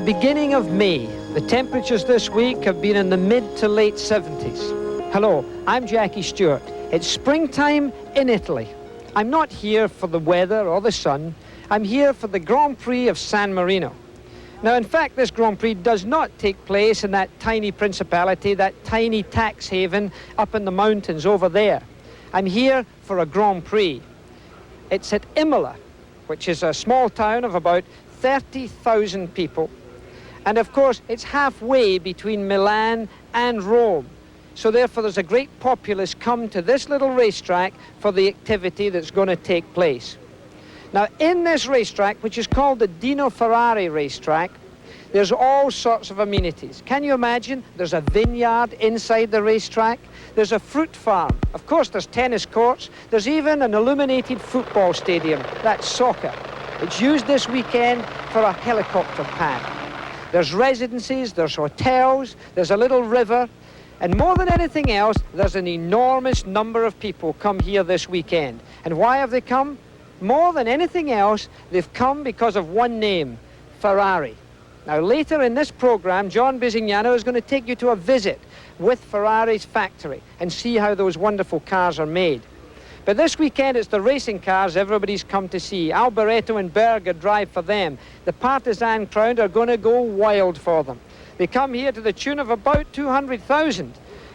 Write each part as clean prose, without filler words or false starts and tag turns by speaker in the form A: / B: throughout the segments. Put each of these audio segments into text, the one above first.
A: the beginning of May. The temperatures this week have been in the mid to late 70s. Hello, I'm Jackie Stewart. It's springtime in Italy. I'm not here for the weather or the sun. I'm here for the Grand Prix of San Marino. Now, in fact, this Grand Prix does not take place in that tiny principality, that tiny tax haven up in the mountains over there. I'm here for a Grand Prix. It's at Imola, which is a small town of about 30,000 people. And of course, it's halfway between Milan and Rome. So therefore, there's a great populace come to this little racetrack for the activity that's going to take place. Now, in this racetrack, which is called the Dino Ferrari racetrack, there's all sorts of amenities. Can you imagine? There's a vineyard inside the racetrack. There's a fruit farm. Of course, there's tennis courts. There's even an illuminated football stadium. That's soccer. It's used this weekend for a helicopter pad. There's residences, there's hotels, there's a little river, and more than anything else, there's an enormous number of people come here this weekend. And why have they come? More than anything else, they've come because of one name, Ferrari. Now, later in this program, John Bisignano is going to take you to a visit with Ferrari's factory and see how those wonderful cars are made. But this weekend, it's the racing cars everybody's come to see. Alboreto and Berger drive for them. The Partisan crowd are going to go wild for them. They come here to the tune of about 200,000.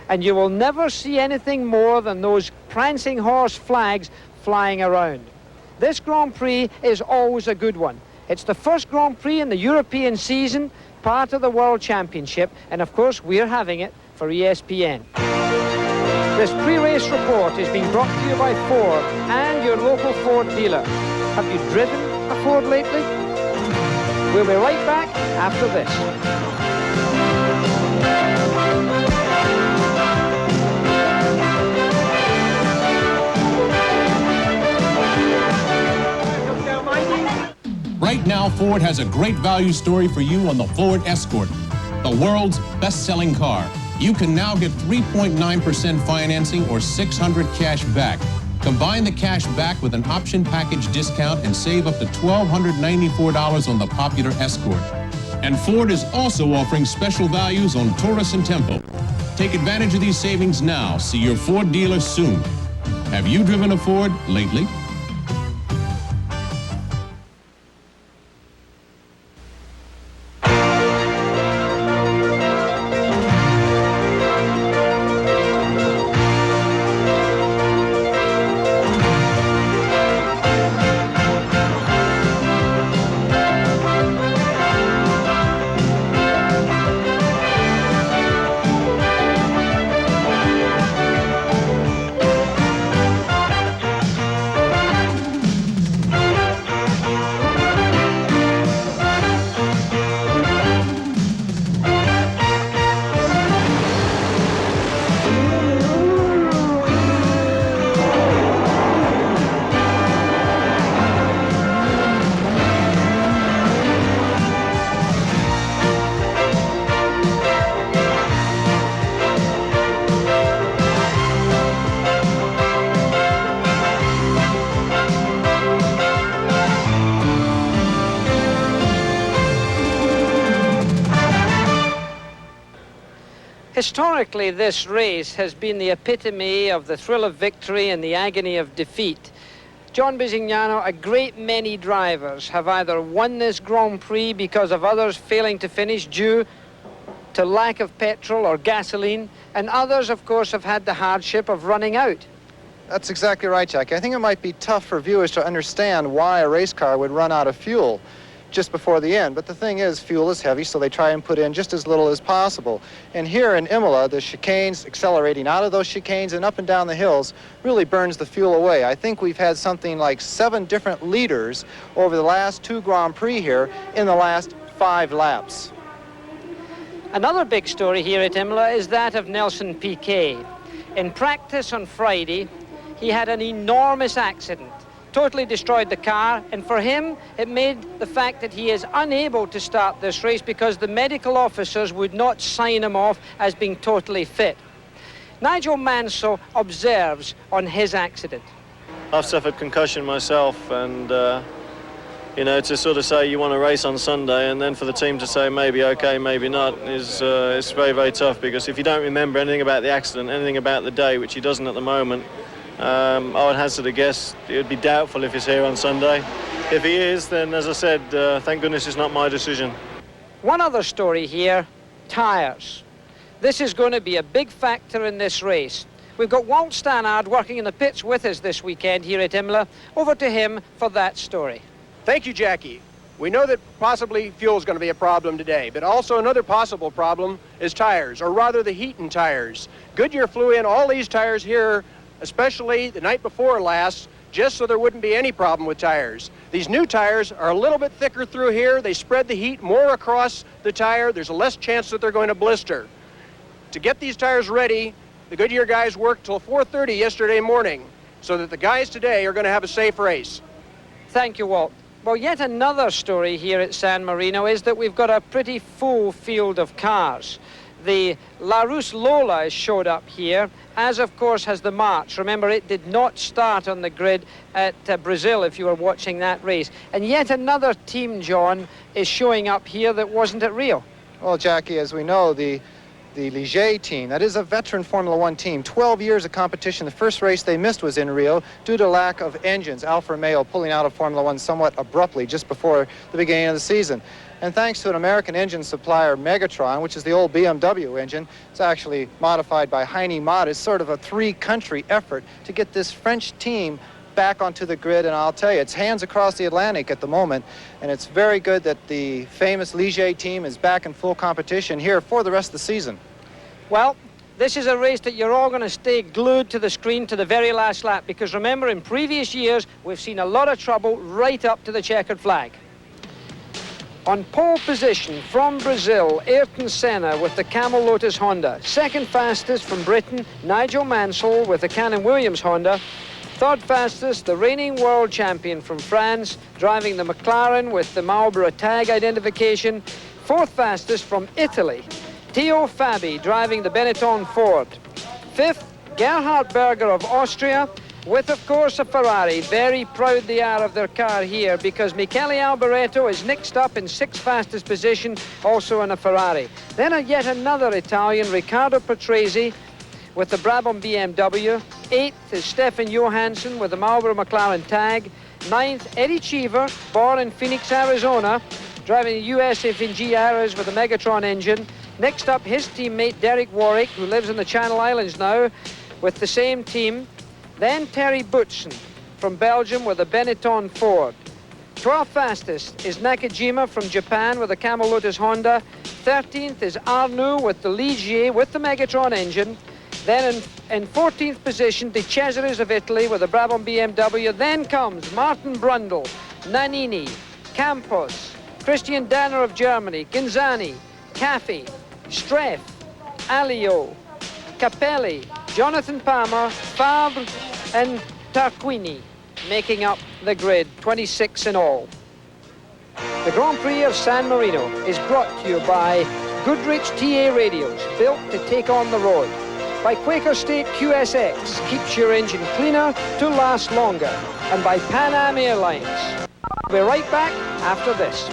A: And you will never see anything more than those prancing horse flags flying around. This Grand Prix is always a good one. It's the first Grand Prix in the European season, part of the World Championship. And of course, we're having it for ESPN. This pre-race report is being brought to you by Ford and your local Ford dealer. Have you driven a Ford lately? We'll be right back after this.
B: Right now, Ford has a great value story for you on the Ford Escort, the world's best-selling car. You can now get 3.9% financing or $600 cash back. Combine the cash back with an option package discount and save up to $1,294 on the popular Escort. And Ford is also offering special values on Taurus and Tempo. Take advantage of these savings now. See your Ford dealer soon. Have you driven a Ford lately?
A: Historically, this race has been the epitome of the thrill of victory and the agony of defeat. John Bisignano, a great many drivers have either won this Grand Prix because of others failing to finish due to lack of petrol or gasoline, and others, of course, have had the hardship of running out.
C: That's exactly right, Jackie. I think it might be tough for viewers to understand why a race car would run out of fuel just before the end. But the thing is, fuel is heavy, so they try and put in just as little as possible. And here in Imola, the chicanes, accelerating out of those chicanes and up and down the hills, really burns the fuel away. I think we've had something like 7 different liters over the last 2 Grand Prix here in the last 5 laps.
A: Another big story here at Imola is that of Nelson Piquet. In practice on Friday, he had an enormous accident. Totally destroyed the car, and for him it made the fact that he is unable to start this race because the medical officers would not sign him off as being totally fit. Nigel Mansell observes on his accident.
D: I've suffered concussion myself, and you know, to sort of say you want to race on Sunday and then for the team to say maybe okay, maybe not, is it's very, very tough, because if you don't remember anything about the accident, anything about the day, which he doesn't at the moment, I would hazard a guess it would be doubtful if he's here on Sunday. If he is, then as I said, thank goodness it's not my decision.
A: One other story here, tyres. This is going to be a big factor in this race. We've got Walt Stannard working in the pits with us this weekend here at Imola. Over to him for that story.
E: Thank you, Jackie. We know that possibly fuel is going to be a problem today, but also another possible problem is tires, or rather the heat in tires. Goodyear flew in all these tires here, especially the night before last, just so there wouldn't be any problem with tires. These new tires are a little bit thicker through here. They spread the heat more across the tire. There's a less chance that they're going to blister. To get these tires ready, the Goodyear guys worked till 4:30 yesterday morning, so that the guys today are going to have a safe race.
A: Thank you, Walt. Well, yet another story here at San Marino is that we've got a pretty full field of cars. The Larousse Lola has showed up here, as of course has the March. Remember, it did not start on the grid at Brazil, if you were watching that race. And yet another team, John, is showing up here that wasn't at Rio.
C: Well, Jackie, as we know, the Ligier team, that is a veteran Formula One team, 12 years of competition. The first race they missed was in Rio due to lack of engines. Alfa Romeo pulling out of Formula One somewhat abruptly just before the beginning of the season. And thanks to an American engine supplier, Megatron, which is the old BMW engine, it's actually modified by Heine Mod. It's sort of a three-country effort to get this French team back onto the grid, and I'll tell you, it's hands across the Atlantic at the moment, and it's very good that the famous Ligier team is back in full competition here for the rest of the season.
A: Well, this is a race that you're all going to stay glued to the screen to the very last lap, because remember, in previous years, we've seen a lot of trouble right up to the checkered flag. On pole position from Brazil, Ayrton Senna with the Camel Lotus Honda. Second fastest from Britain, Nigel Mansell with the Cannon Williams Honda. Third fastest, the reigning world champion from France, driving the McLaren with the Marlboro tag identification. Fourth fastest from Italy, Theo Fabi, driving the Benetton Ford. Fifth, Gerhard Berger of Austria, with, of course, a Ferrari. Very proud they are of their car here, because Michele Alboreto is next up in sixth fastest position, also in a Ferrari. Then yet another Italian, Riccardo Patrese, with the Brabham BMW. Eighth is Stefan Johansson with the Marlboro McLaren tag. Ninth, Eddie Cheever, born in Phoenix, Arizona, driving the US FNG Aras with the Megatron engine. Next up, his teammate Derek Warwick, who lives in the Channel Islands now, with the same team. Then Terry Boutsen from Belgium with the Benetton Ford. 12th fastest is Nakajima from Japan with the Camel Lotus Honda. 13th is Arnoux with the Ligier with the Megatron engine. Then in 14th position, De Cesaris of Italy with the Brabham BMW. Then comes Martin Brundle, Nannini, Campos, Christian Danner of Germany, Ginzani, Caffey, Streff, Alio, Capelli, Jonathan Palmer, Fabre, and Tarquini making up the grid, 26 in all. The Grand Prix of San Marino is brought to you by Goodrich TA radios, built to take on the road. By Quaker State QSX, keeps your engine cleaner to last longer. And by Pan Am Airlines. We'll be right back after this.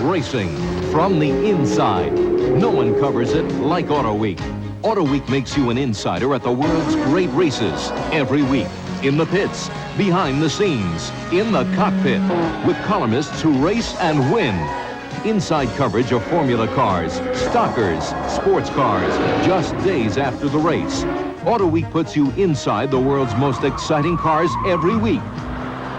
F: Racing from the inside. No one covers it like Auto Week. Auto Week makes you an insider at the world's great races every week. In the pits, behind the scenes, in the cockpit, with columnists who race and win. Inside coverage of Formula cars, stockers, sports cars, just days after the race. Auto Week puts you inside the world's most exciting cars every week.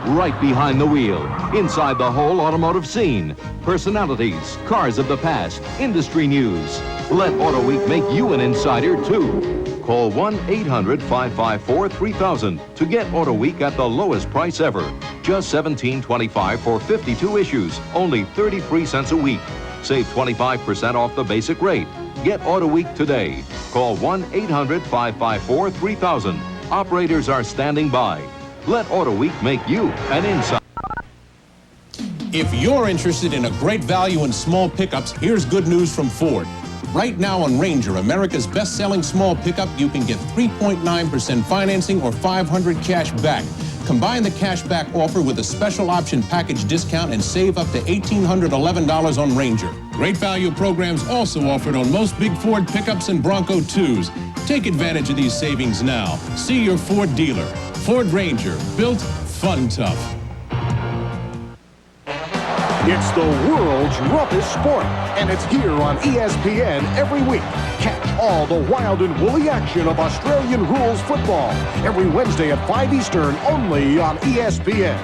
F: Right behind the wheel, inside the whole automotive scene. Personalities, cars of the past, industry news. Let Auto Week make you an insider too. Call 1-800-554-3000 to get Auto Week at the lowest price ever. Just $17.25 for 52 issues, only 33 cents a week. Save 25% off the basic rate. Get Auto Week today. Call 1-800-554-3000. Operators are standing by. Let Auto Week make you an insider.
B: If you're interested in a great value in small pickups, here's good news from Ford. Right now on Ranger, America's best-selling small pickup, you can get 3.9% financing or $500 cash back. Combine the cash back offer with a special option package discount and save up to $1,811 on Ranger. Great value programs also offered on most big Ford pickups and Bronco 2s. Take advantage of these savings now. See your Ford dealer. Ford Ranger, built fun tough.
G: It's the world's roughest sport, and it's here on ESPN every week. Catch all the wild and woolly action of Australian rules football every Wednesday at 5 Eastern, only on ESPN.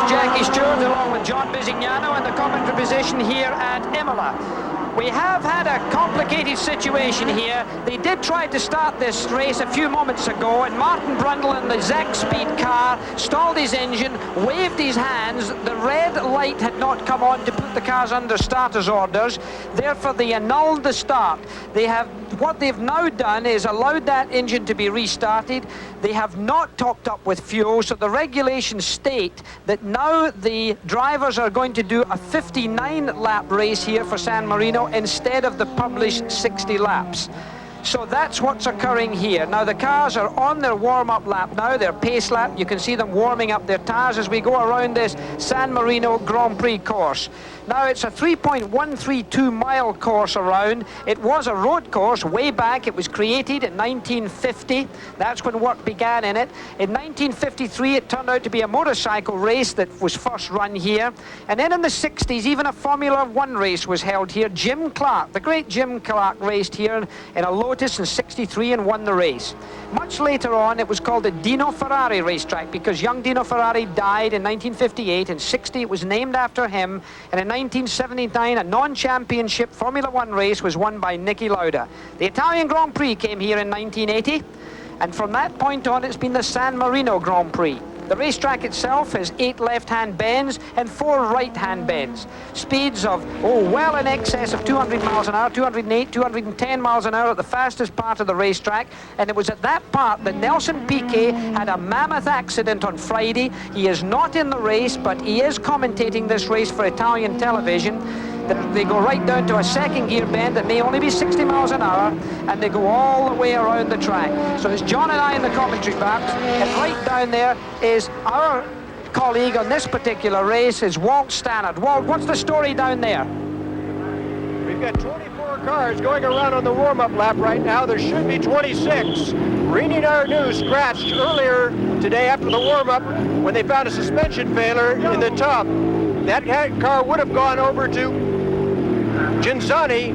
A: Jackie Stewart along with John Bisignano in the commentary position here at Imola. We have had a complicated situation here. They did try to start this race a few moments ago, and Martin Brundle in the Zach Speed car stalled his engine, waved his hands. The red light had not come on to put the cars under starters orders. Therefore, they annulled the start. What they've now done is allowed that engine to be restarted. They have not topped up with fuel, so the regulations state that now the drivers are going to do a 59-lap race here for San Marino instead of the published 60 laps. So that's what's occurring here. Now the cars are on their warm-up lap now, their pace lap. You can see them warming up their tires as we go around this San Marino Grand Prix course. Now it's a 3.132-mile course around. It was a road course way back. It was created in 1950. That's when work began in it. In 1953, it turned out to be a motorcycle race that was first run here. And then in the 60s, even a Formula One race was held here. Jim Clark, the great Jim Clark, raced here in a Lotus in 63 and won the race. Much later on, it was called the Dino Ferrari racetrack because young Dino Ferrari died in 1958. In 60, it was named after him. And in 1979, a non-championship Formula One race was won by Niki Lauda. The Italian Grand Prix came here in 1980, and from that point on, it's been the San Marino Grand Prix. The racetrack itself has 8 left-hand bends and 4 right-hand bends. Speeds of, well in excess of 200 miles an hour, 208, 210 miles an hour at the fastest part of the racetrack. And it was at that part that Nelson Piquet had a mammoth accident on Friday. He is not in the race, but he is commentating this race for Italian television. They go right down to a second gear bend that may only be 60 miles an hour, and they go all the way around the track. So it's John and I in the commentary box, and right down there is our colleague on this particular race, is Walt Stannard. Walt, what's the story down there?
E: We've got 24 cars going around on the warm-up lap right now. There should be 26. Rini Arnoux scratched earlier today after the warm-up when they found a suspension failure in the tub. That car would have gone over to Genzani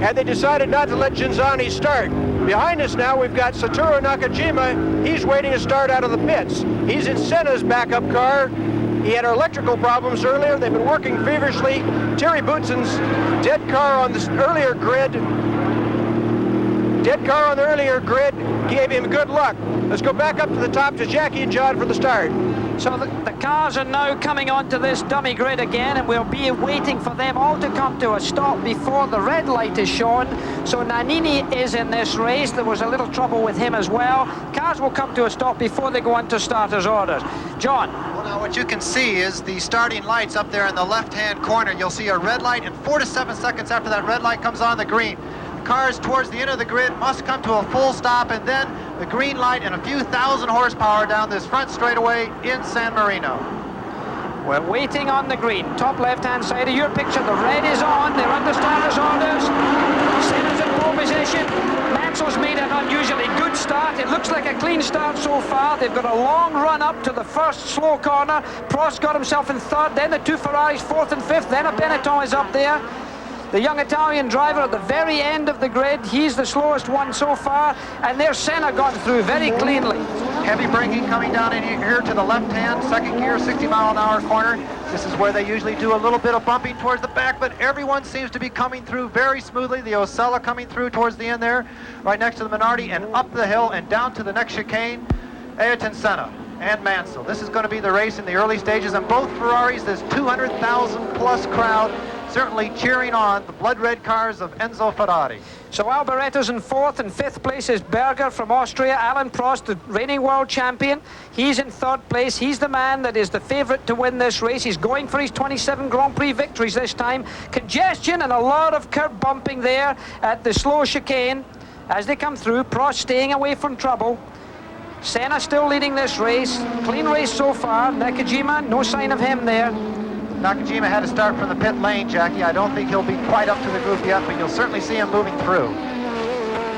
E: had they decided not to let Genzani start. Behind us now, we've got Satoru Nakajima. He's waiting to start out of the pits. He's in Senna's backup car. He had electrical problems earlier. They've been working feverishly. Terry Bootsen's dead car on the earlier grid gave him good luck. Let's go back up to the top to Jackie and John for the start.
A: So the cars are now coming onto this dummy grid again, and we'll be waiting for them all to come to a stop before the red light is shown. So Nannini is in this race. There was a little trouble with him as well. Cars will come to a stop before they go into starters' orders. John?
C: Well, now what you can see is the starting lights up there in the left-hand corner. You'll see a red light, and 4 to 7 seconds after that red light comes on, the green. Cars towards the end of the grid must come to a full stop, and then the green light and a few thousand horsepower down this front straightaway in San Marino.
A: We're waiting on the green. Top left-hand side of your picture, the red is on. They're under starters' orders. Senna's in pole position. Mansell's made an unusually good start. It looks like a clean start so far. They've got a long run up to the first slow corner. Prost got himself in third, then the 2 Ferraris fourth and fifth, then a Benetton is up there. The young Italian driver at the very end of the grid, he's the slowest one so far, and there's Senna gone through very cleanly.
C: Heavy braking coming down in here to the left hand, second gear, 60 mile an hour corner. This is where they usually do a little bit of bumping towards the back, but everyone seems to be coming through very smoothly. The Osella coming through towards the end there, right next to the Minardi, and up the hill and down to the next chicane, Ayrton Senna and Mansell. This is going to be the race in the early stages, and both Ferraris, this 200,000 plus crowd, certainly cheering on the blood red cars of Enzo Ferrari.
A: So Alboretto's in fourth, and fifth place is Berger from Austria. Alan Prost, the reigning world champion, he's in third place. He's the man that is the favourite to win this race. He's going for his 27 Grand Prix victories this time. Congestion and a lot of curb bumping there at the slow chicane as they come through. Prost staying away from trouble. Senna still leading this race. Clean race so far. Nakajima, no sign of him there.
C: Nakajima had to start from the pit lane, Jackie. I don't think he'll be quite up to the group yet, but you'll certainly see him moving through.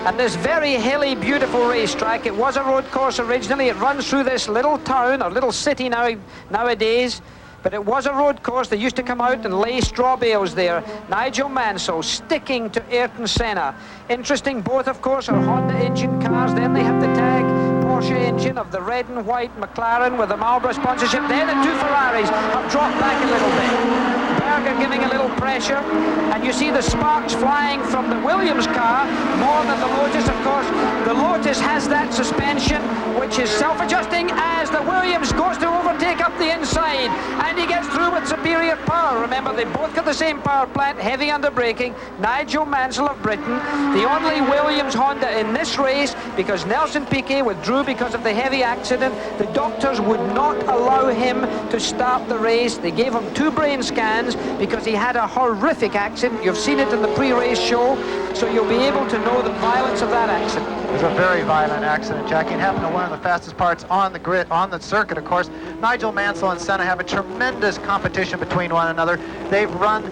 A: And this very hilly, beautiful racetrack, it was a road course originally. It runs through this little town, or little city nowadays, but it was a road course. They used to come out and lay straw bales there. Nigel Mansell sticking to Ayrton Senna. Interesting, both, of course, are Honda engine cars. Then they have the tag Porsche engine of the red and white McLaren with the Marlboro sponsorship. Then the two Ferraris have dropped back a little bit. Berger giving a little pressure, and you see the sparks flying from the Williams car more than the Lotus. Of course, the Lotus has that suspension which is self-adjusting as the Williams goes to overtake up the inside, and he gets through with superior power. Remember, they both got the same power plant, heavy under braking. Nigel Mansell of Britain, the only Williams Honda in this race, because Nelson Piquet withdrew because of the heavy accident. The doctors would not allow him to start the race. They gave him 2 brain scans because he had a horrific accident. You've seen it in the pre-race show, so you'll be able to know the violence of that accident.
C: It was a very violent accident, Jackie. It happened to one of the fastest parts on the grid, on the circuit, of course. Nigel Mansell and Senna have a tremendous competition between one another. They've run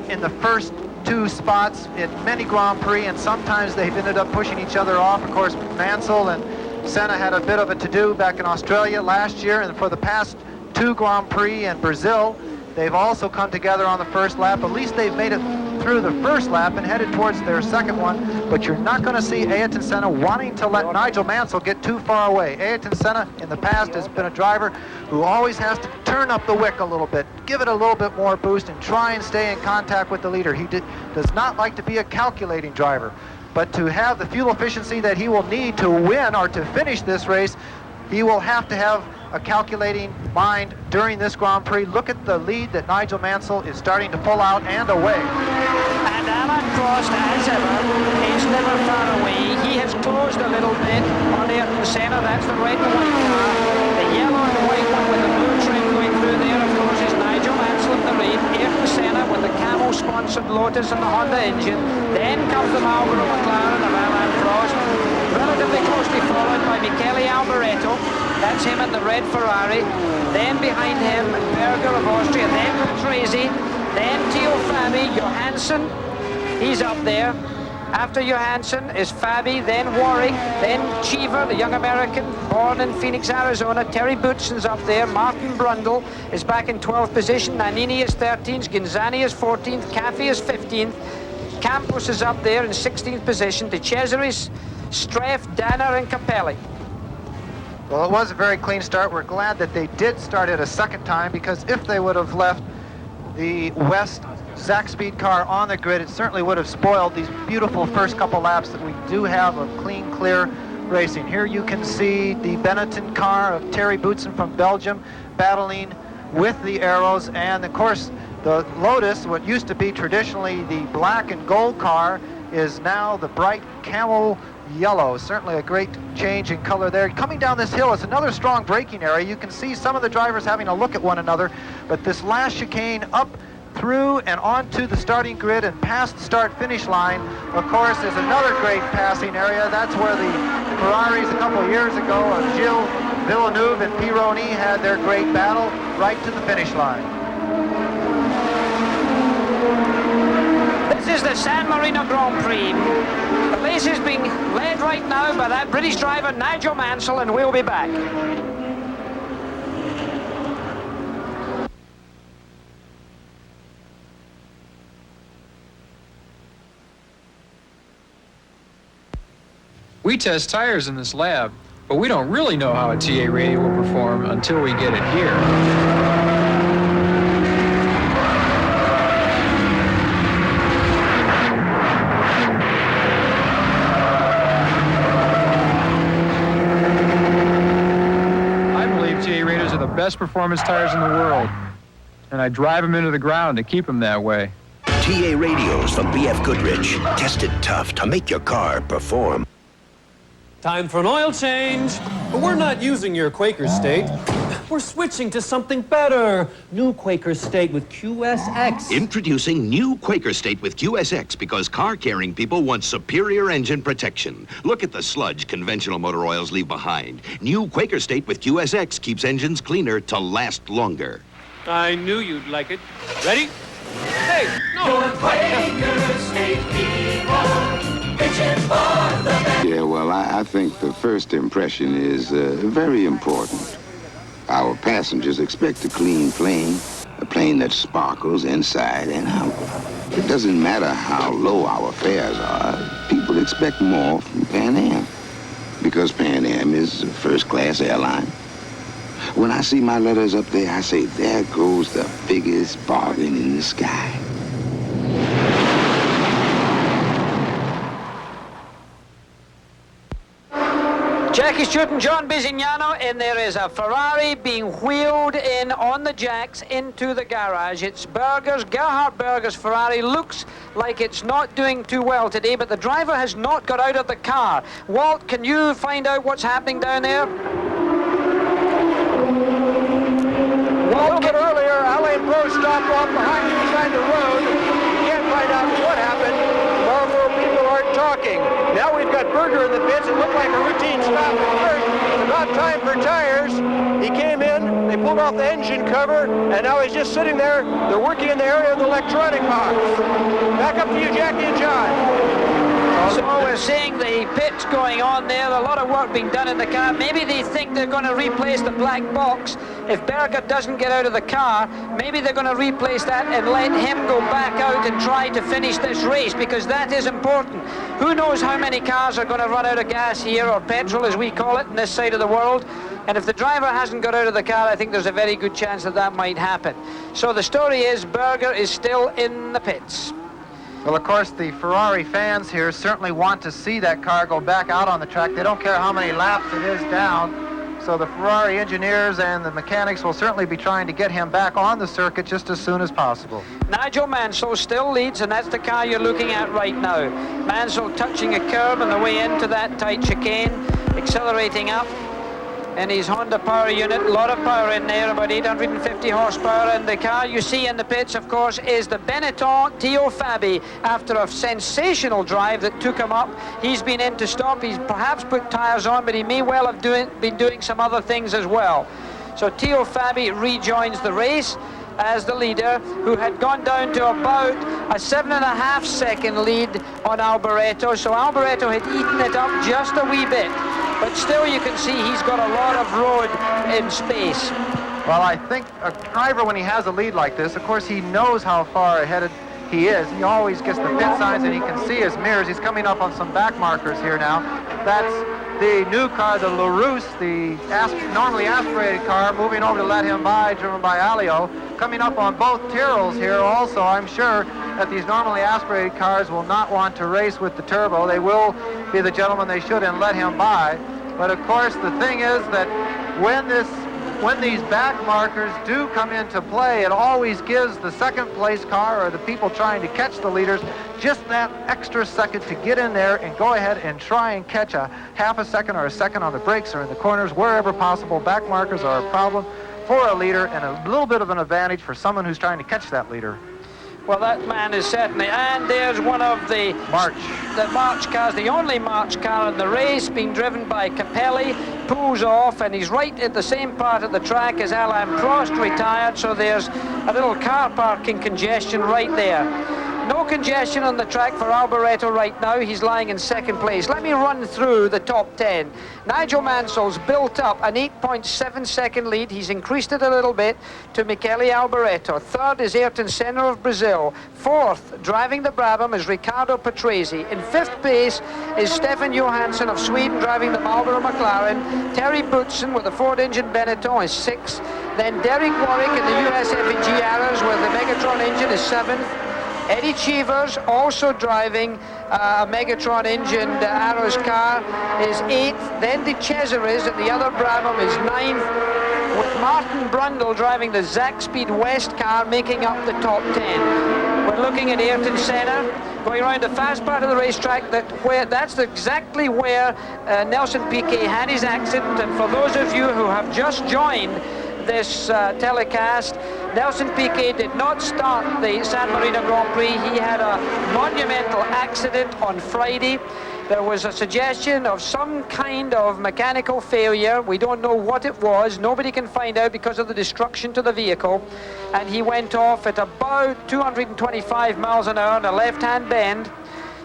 C: in the first 2 spots in many Grand Prix, and sometimes they've ended up pushing each other off. Of course, Mansell and Senna had a bit of a to-do back in Australia last year, and for the past 2 Grand Prix in Brazil, they've also come together on the first lap. At least they've made it through the first lap and headed towards their second one, but you're not going to see Ayrton Senna wanting to let Nigel Mansell get too far away. Ayrton Senna in the past has been a driver who always has to turn up the wick a little bit, give it a little bit more boost, and try and stay in contact with the leader. He does not like to be a calculating driver, but to have the fuel efficiency that he will need to win or to finish this race, he will have to have a calculating mind during this Grand Prix. Look at the lead that Nigel Mansell is starting to pull out and away.
A: And Alan Prost, as ever, is never far away. He has closed a little bit on Ayrton Senna. That's the red and white car. The yellow and white one with the blue trim going through there, of course, is Nigel Mansell in the lead. Ayrton Senna with the Camel-sponsored Lotus and the Honda engine. Then comes the Marlboro McLaren of Alan Prost, relatively closely followed by Michele Alboreto. That's him in the red Ferrari. Then behind him, Berger of Austria. Then Tracy. Then Theo Fabi. Johansson, he's up there. After Johansson is Fabi, then Warwick, then Cheever, the young American, born in Phoenix, Arizona. Terry Bootson's up there. Martin Brundle is back in 12th position. Nannini is 13th. Ginzani is 14th. Caffey is 15th. Campos is up there in 16th position. De Cesaris, Streff, Danner, and Capelli.
C: Well, it was a very clean start. We're glad that they did start it a second time, because if they would have left the West Zach Speed car on the grid, it certainly would have spoiled these beautiful first couple laps that we do have of clean, clear racing. Here you can see the Benetton car of Terry Boutsen from Belgium battling with the Arrows, and of course the Lotus, what used to be traditionally the black and gold car, is now the bright camel yellow. Certainly a great change in color there. Coming down this hill is another strong braking area. You can see some of the drivers having a look at one another, but this last chicane up through and onto the starting grid and past the start-finish line, of course, is another great passing area. That's where the Ferraris a couple of years ago of Gilles Villeneuve and Pironi had their great battle right to the finish line.
A: This is the San Marino Grand Prix. The race is being led right now by that British driver Nigel Mansell, and we'll be back.
H: We test tires in this lab, but we don't really know how a TA radio will perform until we get it here. Best performance tires in the world, and I drive them into the ground to keep them that way.
I: TA radios from BF Goodrich. Tested tough to make your car perform.
J: Time for an oil change. But we're not using your Quaker State. We're switching to something better. New Quaker State with QSX.
I: Introducing new Quaker State with QSX because car-carrying people want superior engine protection. Look at the sludge conventional motor oils leave behind. New Quaker State with QSX keeps engines cleaner to last longer.
J: I knew you'd like it. Ready? Hey, no.
K: Quaker State people, reaching for the best.
L: Yeah, well, I think the first impression is very important. Our passengers expect a clean plane, a plane that sparkles inside and out. It doesn't matter how low our fares are, people expect more from Pan Am, because Pan Am is a first-class airline. When I see my letters up there, I say, there goes the biggest bargain in the sky.
A: Jackie Stewart and John Bisignano, and there is a Ferrari being wheeled in on the jacks into the garage. It's Berger's, Gerhard Berger's Ferrari. Looks like it's not doing too well today, but the driver has not got out of the car. Walt, can you find out what's happening down there?
E: A little bit earlier, Alain Prost stopped off beside the road. You can't find out what happened. Marlboro people aren't talking. Now we've got Berger in the pits. It looked like a routine stop at first. It's about time for tires. He came in, they pulled off the engine cover, and now he's just sitting there. They're working in the area of the electronic box. Back up to you, Jackie and John.
A: So we're seeing the pits going on there, a lot of work being done in the car. Maybe they think they're going to replace the black box. If Berger doesn't get out of the car, maybe they're going to replace that and let him go back out and try to finish this race, because that is important. Who knows how many cars are going to run out of gas here, or petrol as we call it in this side of the world. And if the driver hasn't got out of the car, I think there's a very good chance that that might happen. So the story is Berger is still in the pits.
C: Well, of course, the Ferrari fans here certainly want to see that car go back out on the track. They don't care how many laps it is down. So the Ferrari engineers and the mechanics will certainly be trying to get him back on the circuit just as soon as possible.
A: Nigel Mansell still leads, and that's the car you're looking at right now. Mansell touching a curb on the way into that tight chicane, accelerating up. And his Honda power unit, a lot of power in there, about 850 horsepower. And the car you see in the pits, of course, is the Benetton Theo Fabi. After a sensational drive that took him up, he's been in to stop. He's perhaps put tires on, but he may well have been doing some other things as well. So Theo Fabi rejoins the race as the leader, who had gone down to about a 7.5 second lead on Alboreto. So Alboreto had eaten it up just a wee bit. But still, you can see he's got a lot of road in space.
C: Well, I think a driver, when he has a lead like this, of course, he knows how far ahead he is. He always gets the pit signs, and he can see his mirrors. He's coming up on some back markers here now. That's the new car, the LaRousse, the normally aspirated car, moving over to let him by, driven by Alio. Coming up on both Tyrrells here also. I'm sure that these normally aspirated cars will not want to race with the turbo. They will be the gentleman they should and let him by. But of course, the thing is that when these back markers do come into play, it always gives the second place car, or the people trying to catch the leaders, just that extra second to get in there and go ahead and try and catch a half a second or a second on the brakes or in the corners, wherever possible. Back markers are a problem for a leader and a little bit of an advantage for someone who's trying to catch that leader.
A: Well, that man is certainly, and there's one of the March cars, the only March car in the race, being driven by Capelli, pulls off, and he's right at the same part of the track as Alain Prost retired, so there's a little car parking congestion right there. No congestion on the track for Alboreto right now. He's lying in second place. Let me run through the top 10. Nigel Mansell's built up an 8.7 second lead. He's increased it a little bit to Michele Alboreto. Third is Ayrton Senna of Brazil. Fourth, driving the Brabham, is Riccardo Patrese. In fifth place is Stefan Johansson of Sweden, driving the Marlboro McLaren. Terry Boutsen with the Ford-engine Benetton is sixth. Then Derek Warwick in the US FEG Arrows with the Megatron engine is seventh. Eddie Cheevers, also driving a Megatron-engined Arrows car, is 8th. Then De Cesaris at the other Brabham is 9th, with Martin Brundle driving the Zack Speed West car making up the top 10. We're looking at Ayrton Senna going around the fast part of the racetrack. That's exactly where Nelson Piquet had his accident. And for those of you who have just joined this telecast, Nelson Piquet did not start the San Marino Grand Prix. He had a monumental accident on Friday. There was a suggestion of some kind of mechanical failure. We don't know what it was. Nobody can find out because of the destruction to the vehicle. And he went off at about 225 miles an hour on a left-hand bend,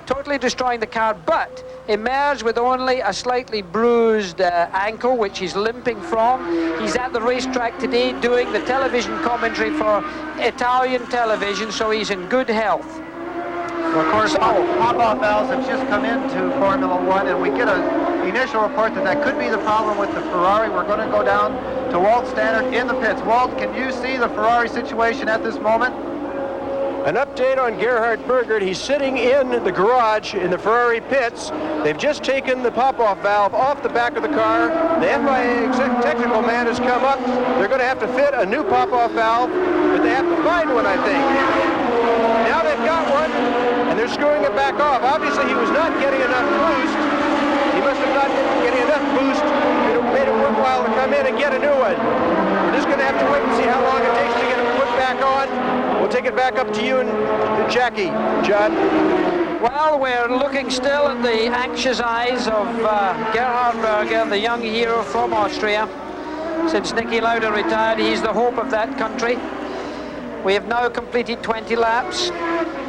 A: totally destroying the car, but emerged with only a slightly bruised ankle, which he's limping from. He's at the racetrack today doing the television commentary for Italian television, so he's in good health.
C: Well, of course, pop-off valves have just come into Formula One, and we get an initial report that could be the problem with the Ferrari. We're going to go down to Walt Stannard in the pits. Walt, can you see the Ferrari situation at this moment?
E: An update on Gerhard Berger. He's sitting in the garage in the Ferrari pits. They've just taken the pop-off valve off the back of the car. The FIA technical man has come up. They're going to have to fit a new pop-off valve, but they have to find one, I think. Now they've got one, and they're screwing it back off. Obviously, he was not getting enough boost. He must have not been getting enough boost. It made it worthwhile to come in and get a new one. We're just going to have to wait and see how long it takes to get it put back on. We'll take it back up to you and Jackie. John?
A: Well, we're looking still at the anxious eyes of Gerhard Berger, the young hero from Austria. Since Niki Lauda retired, he's the hope of that country. We have now completed 20 laps.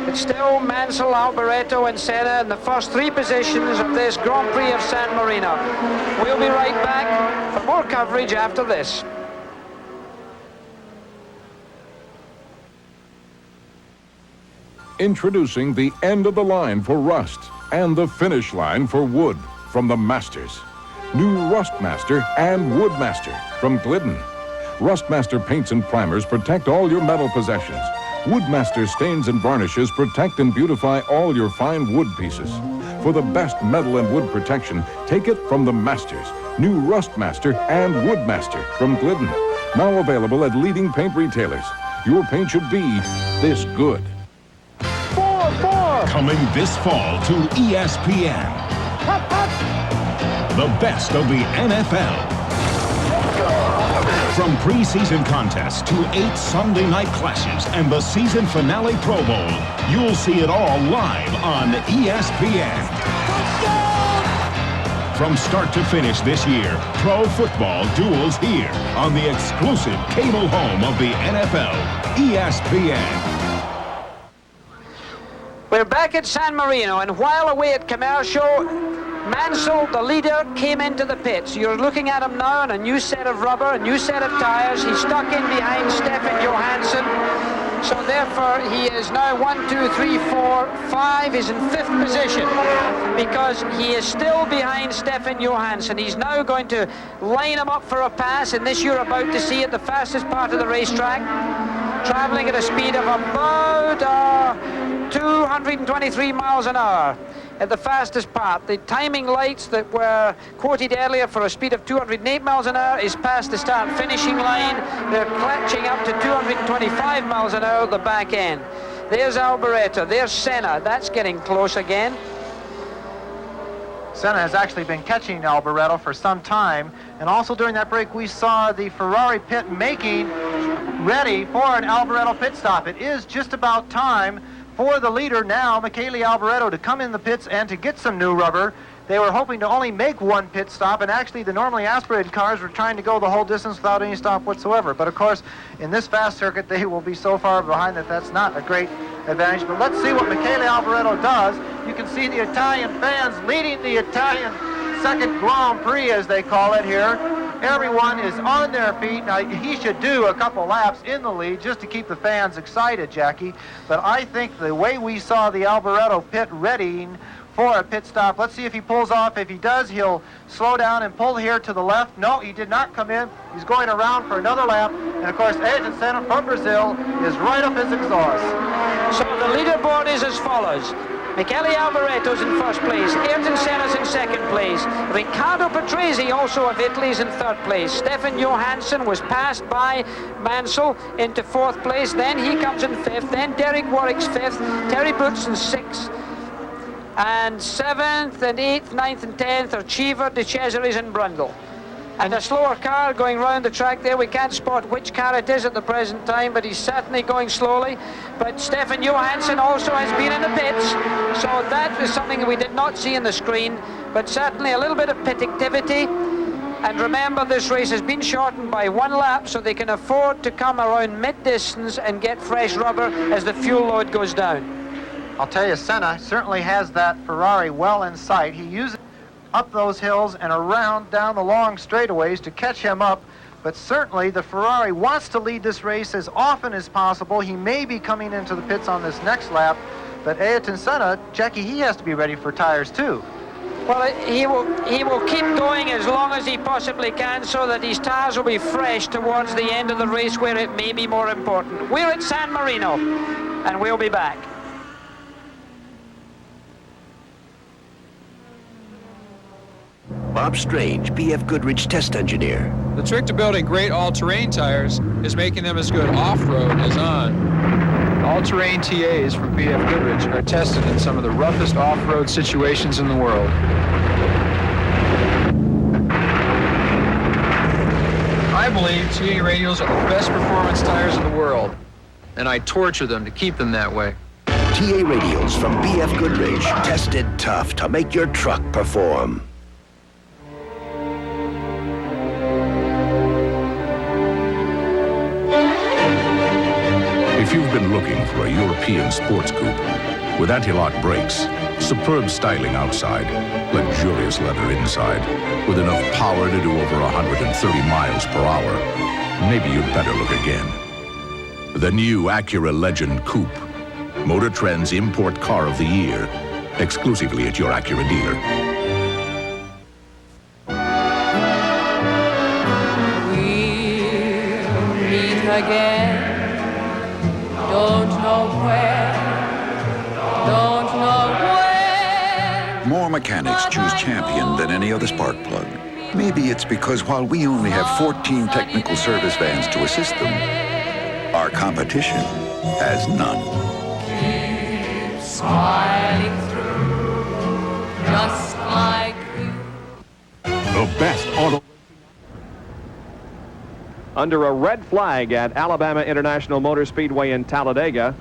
A: It's still Mansell, Alboreto and Senna in the first three positions of this Grand Prix of San Marino. We'll be right back for more coverage after this.
G: Introducing the end of the line for rust and the finish line for wood from the Masters. New Rustmaster and Woodmaster from Glidden. Rustmaster paints and primers protect all your metal possessions. Woodmaster stains and varnishes protect and beautify all your fine wood pieces. For the best metal and wood protection, take it from the Masters. New Rustmaster and Woodmaster from Glidden. Now available at leading paint retailers. Your paint should be this good.
M: Coming this fall to ESPN. The best of the NFL. From preseason contests to 8 Sunday night clashes and the season finale Pro Bowl, you'll see it all live on ESPN. From start to finish this year, pro football duels here on the exclusive cable home of the NFL, ESPN.
A: We're back at San Marino, and while away at commercial, Mansell, the leader, came into the pits. You're looking at him now on a new set of rubber, a new set of tires. He's stuck in behind Stefan Johansson. So therefore, he is now 1, 2, 3, 4, 5. He's in 5th position because he is still behind Stefan Johansson. He's now going to line him up for a pass, and this you're about to see at the fastest part of the racetrack, traveling at a speed of about 223 miles an hour at the fastest part. The timing lights that were quoted earlier for a speed of 208 miles an hour is past the start-finishing line. They're catching up to 225 miles an hour at the back end. There's Alboreto, there's Senna. That's getting close again.
C: Senna has actually been catching Alboreto for some time, and also during that break we saw the Ferrari pit making ready for an Alboreto pit stop. It is just about time for the leader now, Michele Alboreto, to come in the pits and to get some new rubber. They were hoping to only make one pit stop, and actually the normally aspirated cars were trying to go the whole distance without any stop whatsoever. But of course, in this fast circuit, they will be so far behind that that's not a great advantage. But let's see what Michele Alboreto does. You can see the Italian fans leading the Italian second Grand Prix, as they call it here. Everyone is on their feet. Now, he should do a couple laps in the lead just to keep the fans excited, Jackie. But I think the way we saw the Alboreto pit readying for a pit stop, let's see if he pulls off. If he does, he'll slow down and pull here to the left. No, he did not come in. He's going around for another lap. And, of course, Ayrton Senna from Brazil is right up his exhaust.
A: So the leaderboard is as follows. Michele Alvareto's in first place. Ayrton Senna's in second place. Riccardo Patrese, also of Italy, is in third place. Stefan Johansson was passed by Mansell into fourth place. Then he comes in fifth. Then Derek Warwick's fifth. Terry Boots in sixth. And seventh and eighth, ninth and 10th are Cheever, De Cesaris and Brundle. And a slower car going round the track there. We can't spot which car it is at the present time, but he's certainly going slowly. But Stefan Johansson also has been in the pits, so that is something that we did not see in the screen, but certainly a little bit of pit activity. And remember, this race has been shortened by 1 lap, so they can afford to come around mid-distance and get fresh rubber as the fuel load goes down.
C: I'll tell you, Senna certainly has that Ferrari well in sight. He uses up those hills and around down the long straightaways to catch him up, but certainly the Ferrari wants to lead this race as often as possible. He may be coming into the pits on this next lap, but Ayrton Senna, Jackie, he has to be ready for tires too.
A: Well, he will keep going as long as he possibly can, so that his tires will be fresh towards the end of the race, where it may be more important. We're at San Marino, and we'll be back.
N: Bob Strange, BF Goodrich test engineer.
H: The trick to building great all-terrain tires is making them as good off-road as on. All-terrain TAs from BF Goodrich are tested in some of the roughest off-road situations in the world. I believe TA radials are the best performance tires in the world, and I torture them to keep them that way.
N: TA radials from BF Goodrich, tested tough to make your truck perform.
O: If you've been looking for a European sports coupe with anti-lock brakes, superb styling outside, luxurious leather inside, with enough power to do over 130 miles per hour, maybe you'd better look again. The new Acura Legend Coupe, Motor Trend's Import Car of the Year, exclusively at your Acura dealer.
P: We'll meet again. Don't know where, don't know when.
Q: More mechanics choose Champion than any other spark plug. Maybe it's because while we only have 14 technical service vans to assist them, our competition has none.
P: Keep smiling through, just like you.
M: The best auto.
R: Under a red flag at Alabama International Motor Speedway in Talladega.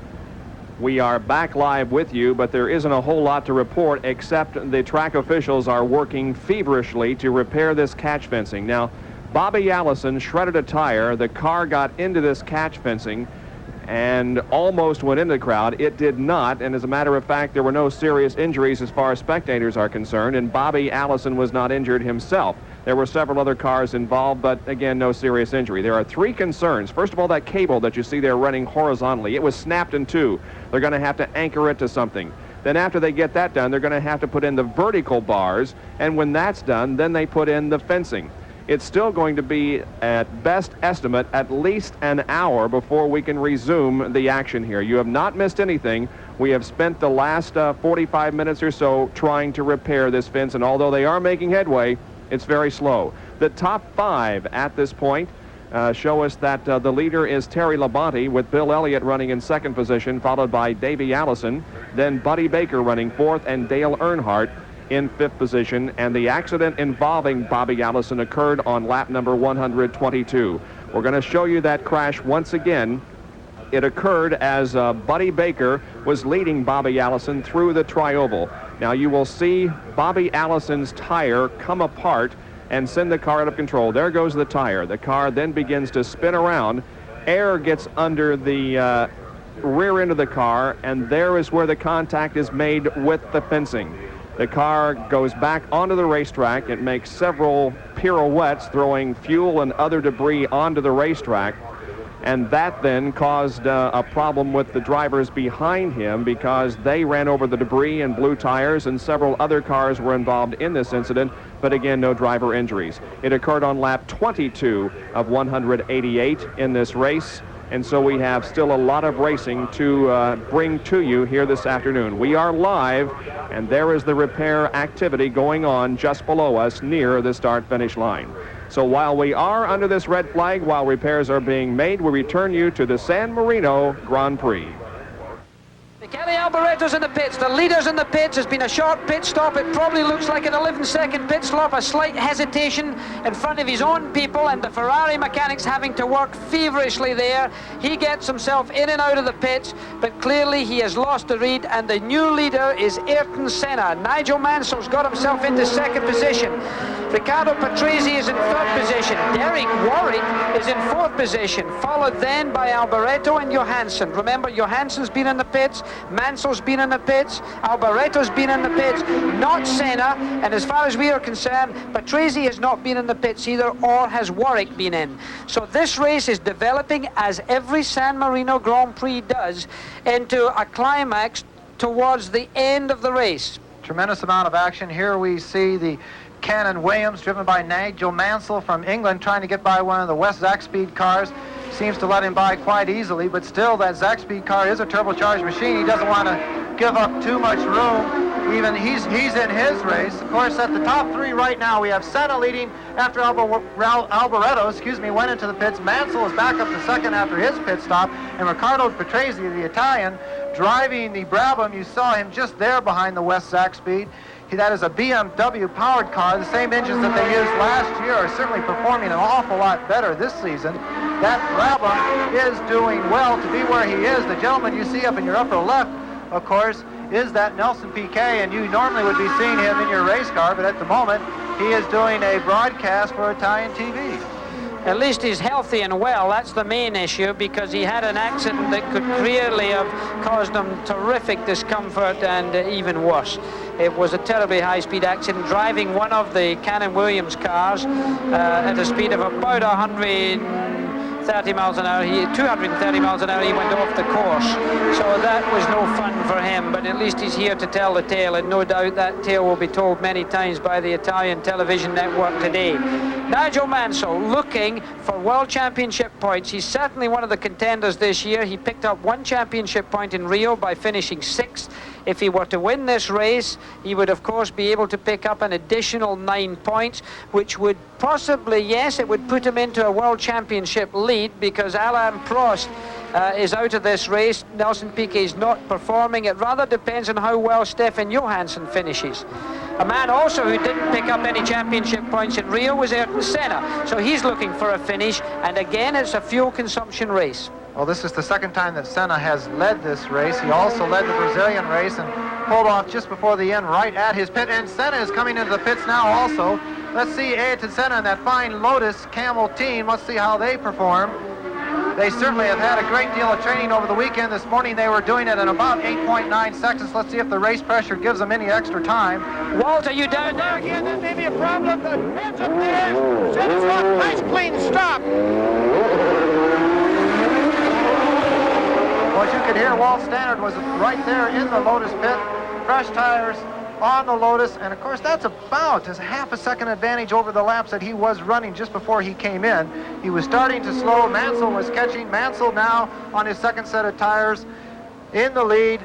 R: We are back live with you, but there isn't a whole lot to report except the track officials are working feverishly to repair this catch fencing. Now, Bobby Allison shredded a tire. The car got into this catch fencing and almost went into the crowd. It did not, and as a matter of fact, there were no serious injuries as far as spectators are concerned, and Bobby Allison was not injured himself. There were several other cars involved, but again, no serious injury. There are 3 concerns. First of all, that cable that you see there running horizontally, it was snapped in 2. They're going to have to anchor it to something. Then after they get that done, they're going to have to put in the vertical bars, and when that's done, then they put in the fencing. It's still going to be, at best estimate, at least an hour before we can resume the action here. You have not missed anything. We have spent the last 45 minutes or so trying to repair this fence, and although they are making headway, it's very slow. The top 5 at this point show us that the leader is Terry Labonte, with Bill Elliott running in second position, followed by Davey Allison, then Buddy Baker running fourth, and Dale Earnhardt in fifth position. And the accident involving Bobby Allison occurred on lap number 122. We're going to show you that crash once again. It occurred as Buddy Baker was leading Bobby Allison through the tri-oval. Now you will see Bobby Allison's tire come apart and send the car out of control. There goes the tire. The car then begins to spin around. Air gets under the rear end of the car, and there is where the contact is made with the fencing. The car goes back onto the racetrack. It makes several pirouettes, throwing fuel and other debris onto the racetrack. And that then caused a problem with the drivers behind him because they ran over the debris and blew tires, and several other cars were involved in this incident, but again, no driver injuries. It occurred on lap 22 of 188 in this race, and so we have still a lot of racing to bring to you here this afternoon. We are live, and there is the repair activity going on just below us near the start-finish line. So while we are under this red flag, while repairs are being made, we return you to the San Marino Grand Prix.
A: Kelly Albareto's in the pits. The leader's in the pits. There's been a short pit stop. It probably looks like an 11-second pit stop. A slight hesitation in front of his own people, and the Ferrari mechanics having to work feverishly there. He gets himself in and out of the pits, but clearly he has lost the lead, and the new leader is Ayrton Senna. Nigel Mansell's got himself into second position. Riccardo Patrese is in third position. Derek Warwick is in fourth position, followed then by Alboreto and Johansson. Remember, Johansson's been in the pits, Mansell's been in the pits, Alboreto's been in the pits, not Senna, and as far as we are concerned, Patrese has not been in the pits either, or has Warwick been in. So this race is developing, as every San Marino Grand Prix does, into a climax towards the end of the race.
C: Tremendous amount of action. Here we see the Cannon Williams, driven by Nigel Mansell from England, trying to get by one of the West Zaxpeed cars. Seems to let him by quite easily, but still that Zaxpeed car is a turbocharged machine. He doesn't want to give up too much room. Even he's in his race. Of course, at the top three right now, we have Senna leading after Alboreto, went into the pits. Mansell is back up to second after his pit stop, and Riccardo Patrese, the Italian, driving the Brabham. You saw him just there behind the West Zaxpeed. That is a BMW powered car. The same engines that they used last year are certainly performing an awful lot better this season. That Brabham is doing well to be where he is. The gentleman you see up in your upper left, of course, is that Nelson Piquet, and you normally would be seeing him in your race car, but at the moment he is doing a broadcast for Italian TV.
A: At least he's healthy and well. That's the main issue, because he had an accident that could clearly have caused him terrific discomfort and even worse. It was a terribly high-speed accident, driving one of the Cannon Williams cars at a speed of about 130 miles an hour. 230 miles an hour, he went off the course. So that was no fun for him, but at least he's here to tell the tale, and no doubt that tale will be told many times by the Italian television network today. Nigel Mansell looking for World Championship points. He's certainly one of the contenders this year. He picked up one championship point in Rio by finishing sixth. If he were to win this race, he would of course be able to pick up an additional 9 points, which would possibly, yes, it would put him into a World Championship lead, because Alain Prost is out of this race. Nelson Piquet is not performing. It rather depends on how well Stefan Johansson finishes. A man also who didn't pick up any championship points in Rio was Ayrton Senna. So he's looking for a finish, and again it's a fuel consumption race.
C: Well, this is the second time that Senna has led this race. He also led the Brazilian race and pulled off just before the end right at his pit. And Senna is coming into the pits now also. Let's see Ayrton Senna and that fine Lotus Camel team. Let's see how they perform. They certainly have had a great deal of training over the weekend. This morning they were doing it in about 8.9 seconds. Let's see if the race pressure gives them any extra time.
A: Walter, you down
E: there again? That may be a problem. The heads up there. Senna's got a nice clean stop.
C: Well, as you could hear, Walt Stannard was right there in the Lotus pit. Fresh tires on the Lotus, and of course that's about a half a second advantage over the laps that he was running just before he came in. He was starting to slow. Mansell was catching. Mansell now on his second set of tires in the lead.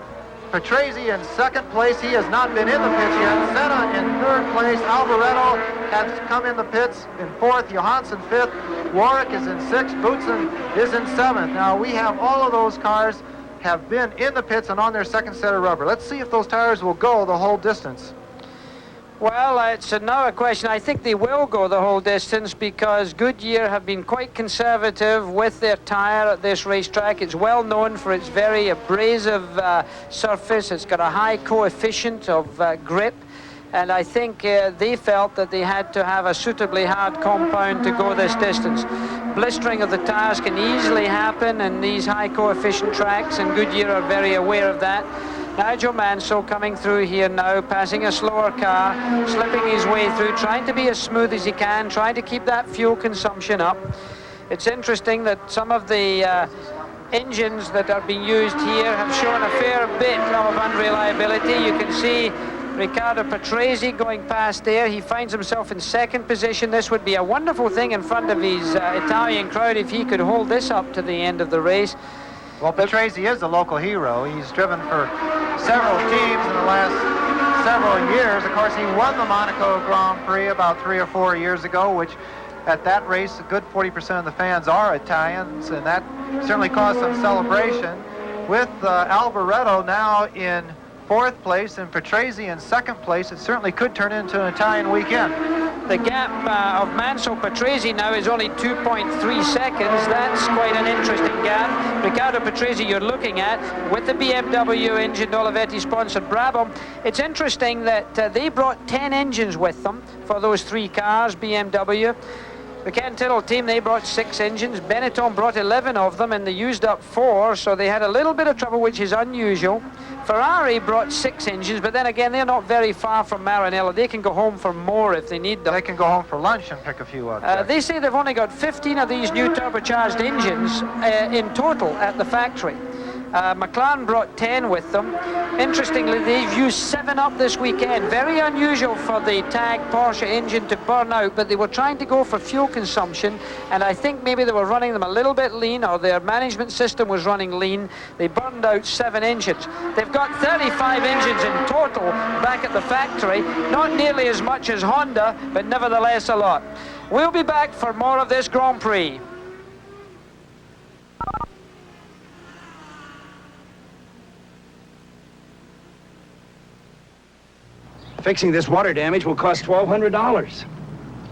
C: Patrese in second place. He has not been in the pits yet. Senna in third place. Alboreto has come in the pits in fourth. Johansson fifth. Warwick is in sixth. Boutsen is in seventh. Now we have all of those cars have been in the pits and on their second set of rubber. Let's see if those tires will go the whole distance.
A: Well, it's another question. I think they will go the whole distance, because Goodyear have been quite conservative with their tire at this racetrack. It's well known for its very abrasive surface. It's got a high coefficient of grip, and I think they felt that they had to have a suitably hard compound to go this distance. Blistering of the tires can easily happen in these high coefficient tracks, and Goodyear are very aware of that. Nigel Mansell coming through here now, passing a slower car, slipping his way through, trying to be as smooth as he can, trying to keep that fuel consumption up. It's interesting that some of the engines that are being used here have shown a fair bit of unreliability. You can see Riccardo Patrese going past there. He finds himself in second position. This would be a wonderful thing in front of his Italian crowd if he could hold this up to the end of the race.
C: Well, Patrese is a local hero. He's driven for several teams in the last several years. Of course, he won the Monaco Grand Prix about 3 or 4 years ago, which at that race, a good 40% of the fans are Italians, and that certainly caused some celebration. With Alboreto now in 4th place and Patrese in 2nd place, it certainly could turn into an Italian weekend.
A: The gap of Mansell Patrese now is only 2.3 seconds. That's quite an interesting gap. Riccardo Patrese you're looking at with the BMW engine, Olivetti-sponsored Brabham. It's interesting that they brought 10 engines with them for those 3 cars, BMW. The Ken Tittle team, they brought 6 engines. Benetton brought 11 of them, and they used up 4, so they had a little bit of trouble, which is unusual. Ferrari brought 6 engines, but then again, they're not very far from Maranello. They can go home for more if they need them.
C: They can go home for lunch and pick a few up.
A: They say they've only got 15 of these new turbocharged engines in total at the factory. McLaren brought 10 with them. Interestingly, they've used 7 up this weekend. Very unusual for the TAG Porsche engine to burn out, but they were trying to go for fuel consumption, and I think maybe they were running them a little bit lean, or their management system was running lean. They burned out 7 engines. They've got 35 engines in total back at the factory. Not nearly as much as Honda, but nevertheless a lot. We'll be back for more of this Grand Prix.
S: Fixing this water damage will cost $1,200.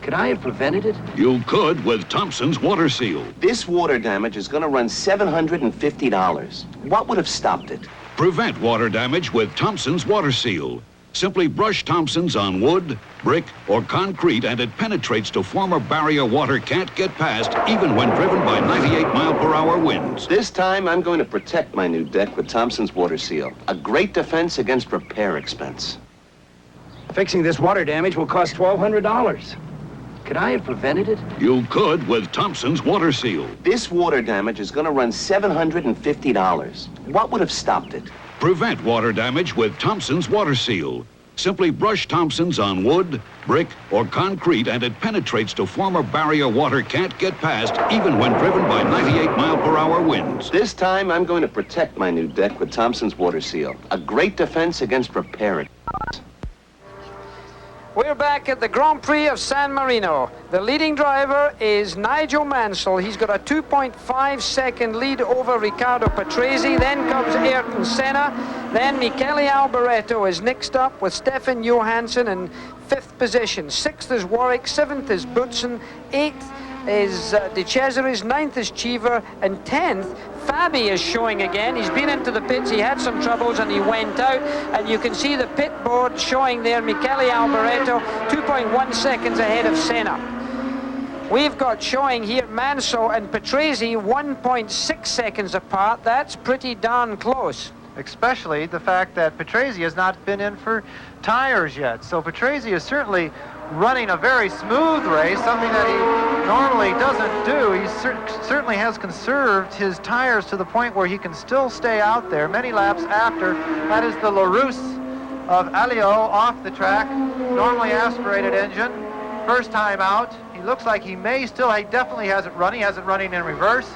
S: Could I have prevented it?
T: You could with Thompson's Water Seal.
U: This water damage is going to run $750. What would have stopped it?
T: Prevent water damage with Thompson's Water Seal. Simply brush Thompson's on wood, brick, or concrete, and it penetrates to form a barrier water can't get past, even when driven by 98-mile-per-hour winds.
U: This time, I'm going to protect my new deck with Thompson's Water Seal. A great defense against repair expense.
S: Fixing this water damage will cost $1,200. Could I have prevented it?
T: You could with Thompson's Water Seal.
U: This water damage is going to run $750. What would have stopped it?
T: Prevent water damage with Thompson's Water Seal. Simply brush Thompson's on wood, brick, or concrete, and it penetrates to form a barrier water can't get past, even when driven by 98-mile-per-hour winds.
U: This time, I'm going to protect my new deck with Thompson's Water Seal. A great defense against repair expense.
A: We're back at the Grand Prix of San Marino. The leading driver is Nigel Mansell. He's got a 2.5 second lead over Riccardo Patrese. Then comes Ayrton Senna. Then Michele Alboreto is next up with Stefan Johansson in 5th position. 6th is Warwick, 7th is Boutsen, 8th is De Cesaris, 9th is Cheever, and 10th, Fabi is showing again. He's been into the pits, he had some troubles and he went out, and you can see the pit board showing there Michele Alboreto 2.1 seconds ahead of Senna. We've got showing here Mansell and Patrese 1.6 seconds apart. That's pretty darn close.
C: Especially the fact that Patrese has not been in for tires yet. So Patrese is certainly running a very smooth race, something that he normally doesn't do. He certainly has conserved his tires to the point where he can still stay out there many laps after. That is the LaRousse of Alio off the track, normally aspirated engine. First time out. He looks like he may still, he definitely hasn't run. He hasn't running in reverse.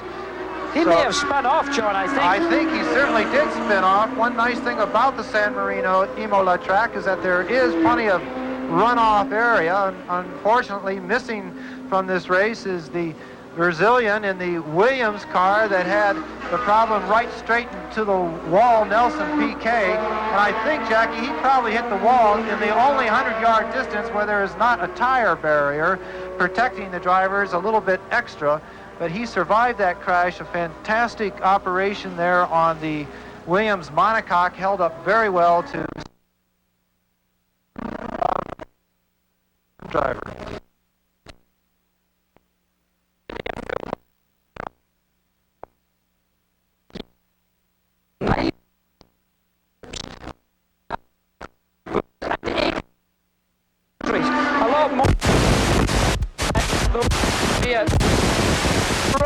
A: He may have spun off, John, I think.
C: I think he certainly did spin off. One nice thing about the San Marino Imola track is that there is plenty of runoff area. Unfortunately, missing from this race is the Brazilian in the Williams car that had the problem right straight into the wall, Nelson Piquet. And I think, Jackie, he probably hit the wall in the only 100-yard distance where there is not a tire barrier protecting the drivers a little bit extra. But he survived that crash. A fantastic operation there on the Williams monocoque, held up very well to driver. A lot more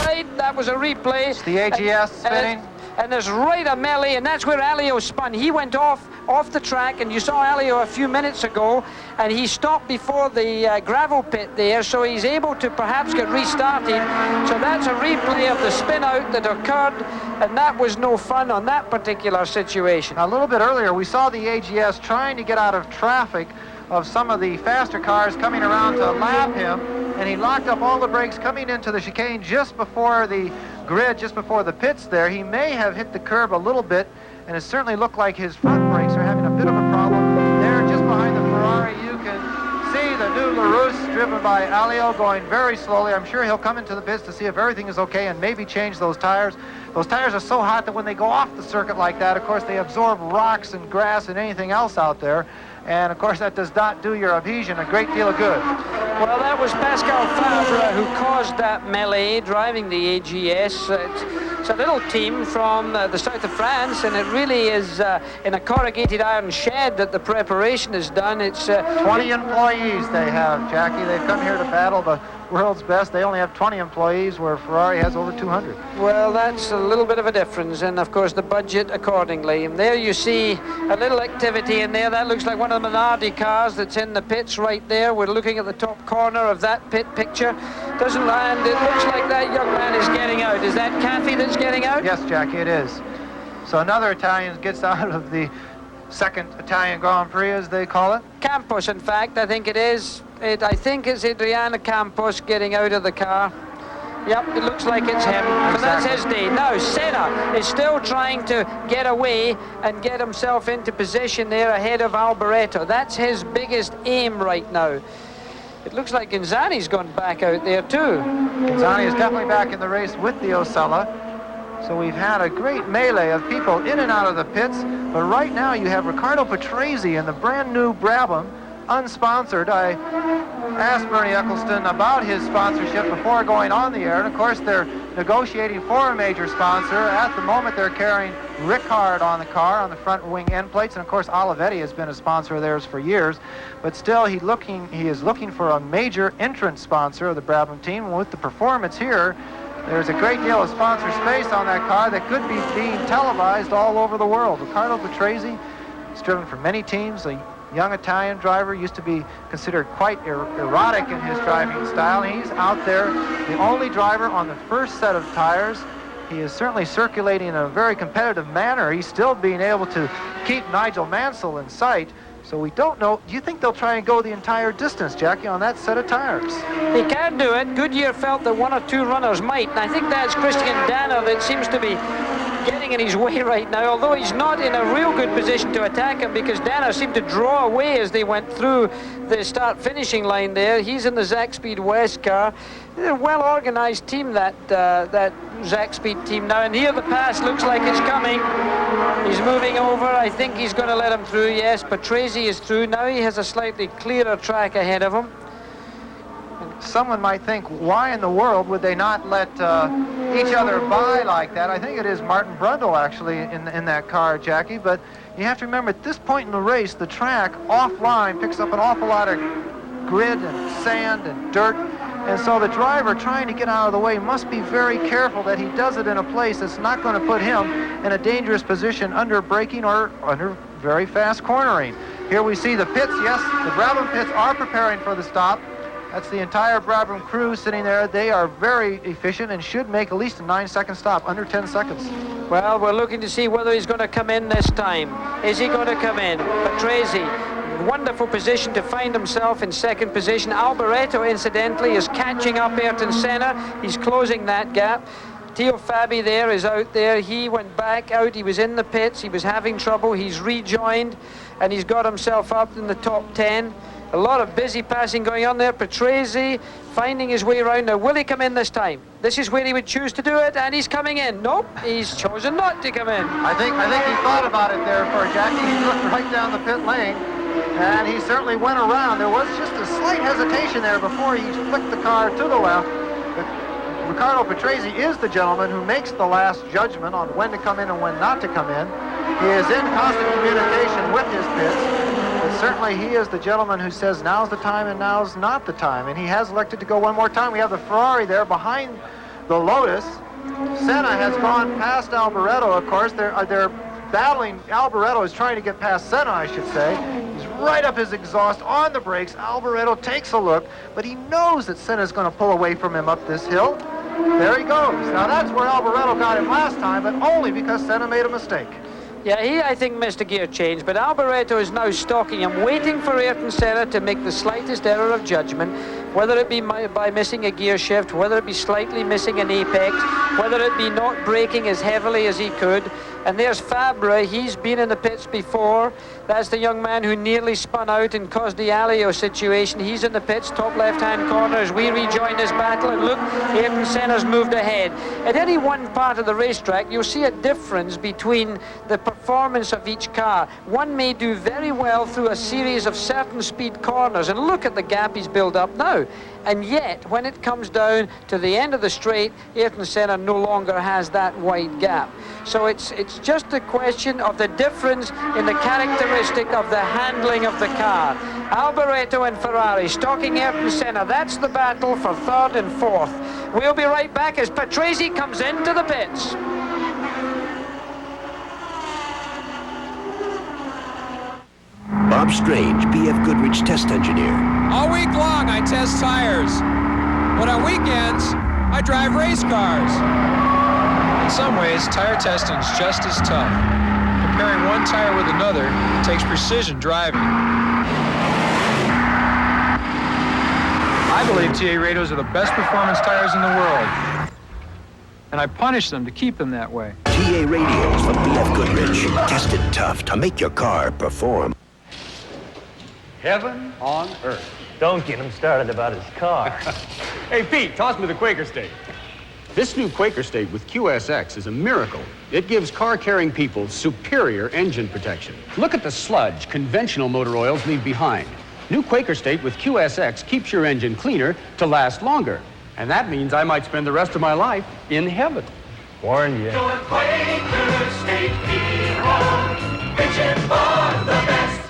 A: right, that was a replay.
C: It's the AGS spinning.
A: And there's right a melee, and that's where Alio spun. He went off the track, and you saw Alio a few minutes ago, and he stopped before the gravel pit there, so he's able to perhaps get restarted. So that's a replay of the spin out that occurred, and that was no fun on that particular situation.
C: A little bit earlier, we saw the AGS trying to get out of traffic of some of the faster cars coming around to lap him, and he locked up all the brakes coming into the chicane just before the grid, just before the pits there. He may have hit the curb a little bit, and it certainly looked like his front brakes are having a bit of a problem. There, just behind the Ferrari, you can see the new LaRousse driven by Alio going very slowly. I'm sure he'll come into the pits to see if everything is okay and maybe change those tires. Those tires are so hot that when they go off the circuit like that, of course, they absorb rocks and grass and anything else out there. And, of course, that does not do your adhesion a great deal of good.
A: Well, that was Pascal Fabre who caused that melee driving the AGS. It's a little team from the south of France, and it really is in a corrugated iron shed that the preparation is done. It's
C: 20 employees they have, Jackie. They've come here to battle the world's best. They only have 20 employees, where Ferrari has over 200.
A: Well, that's a little bit of a difference, and of course the budget accordingly. And there you see a little activity in there. That looks like one of the Minardi cars that's in the pits right there. We're looking at the top corner of that pit picture. Doesn't land. It looks like that young man is getting out. Is that Caffey that's getting out?
C: Yes, Jackie, it is. So another Italian gets out of the second Italian Grand Prix, as they call it.
A: Campos, in fact, I think it is. I think it's Adriano Campos getting out of the car. Yep, it looks like it's him. So that's his day. Now, Senna is still trying to get away and get himself into position there ahead of Alboreto. That's his biggest aim right now. It looks like Gonzani's gone back out there too.
C: Gonzani is definitely back in the race with the Osella. So we've had a great melee of people in and out of the pits, but right now you have Riccardo Patrese in the brand new Brabham, unsponsored. I asked Bernie Eccleston about his sponsorship before going on the air, and of course they're negotiating for a major sponsor. At the moment they're carrying Rickard on the car, on the front wing end plates, and of course Olivetti has been a sponsor of theirs for years, but still he is looking for a major entrance sponsor of the Brabham team. With the performance here, there's a great deal of sponsor space on that car that could be being televised all over the world. Riccardo Patrese has driven for many teams. A young Italian driver, used to be considered quite erotic in his driving style. He's out there, the only driver on the first set of tires. He is certainly circulating in a very competitive manner. He's still being able to keep Nigel Mansell in sight. So we don't know. Do you think they'll try and go the entire distance, Jackie, on that set of tires?
A: They can do it. Goodyear felt that one or two runners might, and I think that's Christian Danner that seems to be getting in his way right now, although he's not in a real good position to attack him, because Danner seemed to draw away as they went through the start-finishing line there. He's in the Zach Speed West car. They're a well-organized team, that Zach Speed team now, and here the pass looks like it's coming. He's moving over. I think he's going to let him through. Yes, Patrese is through. Now he has a slightly clearer track ahead of him.
C: Someone might think, why in the world would they not let each other by like that? I think it is Martin Brundle, actually, in that car, Jackie. But you have to remember, at this point in the race, the track offline picks up an awful lot of grit and sand and dirt. And so the driver trying to get out of the way must be very careful that he does it in a place that's not going to put him in a dangerous position under braking or under very fast cornering. Here we see the pits. Yes, the Brabham pits are preparing for the stop. That's the entire Brabham crew sitting there. They are very efficient and should make at least a 9-second stop, under 10 seconds.
A: Well, we're looking to see whether he's going to come in this time. Is he going to come in? Patrese, wonderful position to find himself in second position. Alboreto, incidentally, is catching up Ayrton Senna. He's closing that gap. Theo Fabi there is out there. He went back out. He was in the pits. He was having trouble. He's rejoined, and he's got himself up in the top 10. A lot of busy passing going on there. Patrese finding his way around. Now, will he come in this time? This is where he would choose to do it, and he's coming in. Nope, he's chosen not to come in.
C: I think he thought about it there for Jackie. He looked right down the pit lane, and he certainly went around. There was just a slight hesitation there before he flicked the car to the left. But Riccardo Patrese is the gentleman who makes the last judgment on when to come in and when not to come in. He is in constant communication with his pits. But certainly he is the gentleman who says now's the time and now's not the time. And he has elected to go one more time. We have the Ferrari there behind the Lotus. Senna has gone past Alboreto, of course. They're battling. Alboreto is trying to get past Senna, I should say. He's right up his exhaust on the brakes. Alboreto takes a look, but he knows that Senna's going to pull away from him up this hill. There he goes. Now that's where Alboreto got him last time, but only because Senna made a mistake.
A: Yeah, he, I think, missed a gear change, but Alboreto is now stalking him, waiting for Ayrton Senna to make the slightest error of judgment, whether it be by missing a gear shift, whether it be slightly missing an apex, whether it be not braking as heavily as he could. And there's Fabra. He's been in the pits before. That's the young man who nearly spun out and caused the Alio situation. He's in the pits, top left-hand corner, as we rejoin this battle. And look, Ayrton Senna's moved ahead. At any one part of the racetrack, you'll see a difference between the performance of each car. One may do very well through a series of certain speed corners, and look at the gap he's built up now. And yet, when it comes down to the end of the straight, Ayrton Senna no longer has that wide gap. So it's just a question of the difference in the characteristic of the handling of the car. Alboreto and Ferrari stalking Ayrton Senna. That's the battle for third and fourth. We'll be right back as Patrese comes into the pits.
N: Bob Strange, BF Goodrich test engineer.
H: All week long, I test tires. But on weekends, I drive race cars. In some ways, tire testing is just as tough. Comparing one tire with another takes precision driving. I believe TA Radios are the best performance tires in the world. And I punish them to keep them that way.
N: TA Radios from BF Goodrich. Tested tough to make your car perform.
D: Heaven on earth. Don't get him started about his car. Hey, Pete, toss me the Quaker State.
V: This new Quaker State with QSX is a miracle. It gives car-carrying people superior engine protection. Look at the sludge conventional motor oils leave behind. New Quaker State with QSX keeps your engine cleaner to last longer. And that means I might spend the rest of my life in heaven.
D: Warn you.
K: Your Quaker State hero, Pigeon Bar, the best.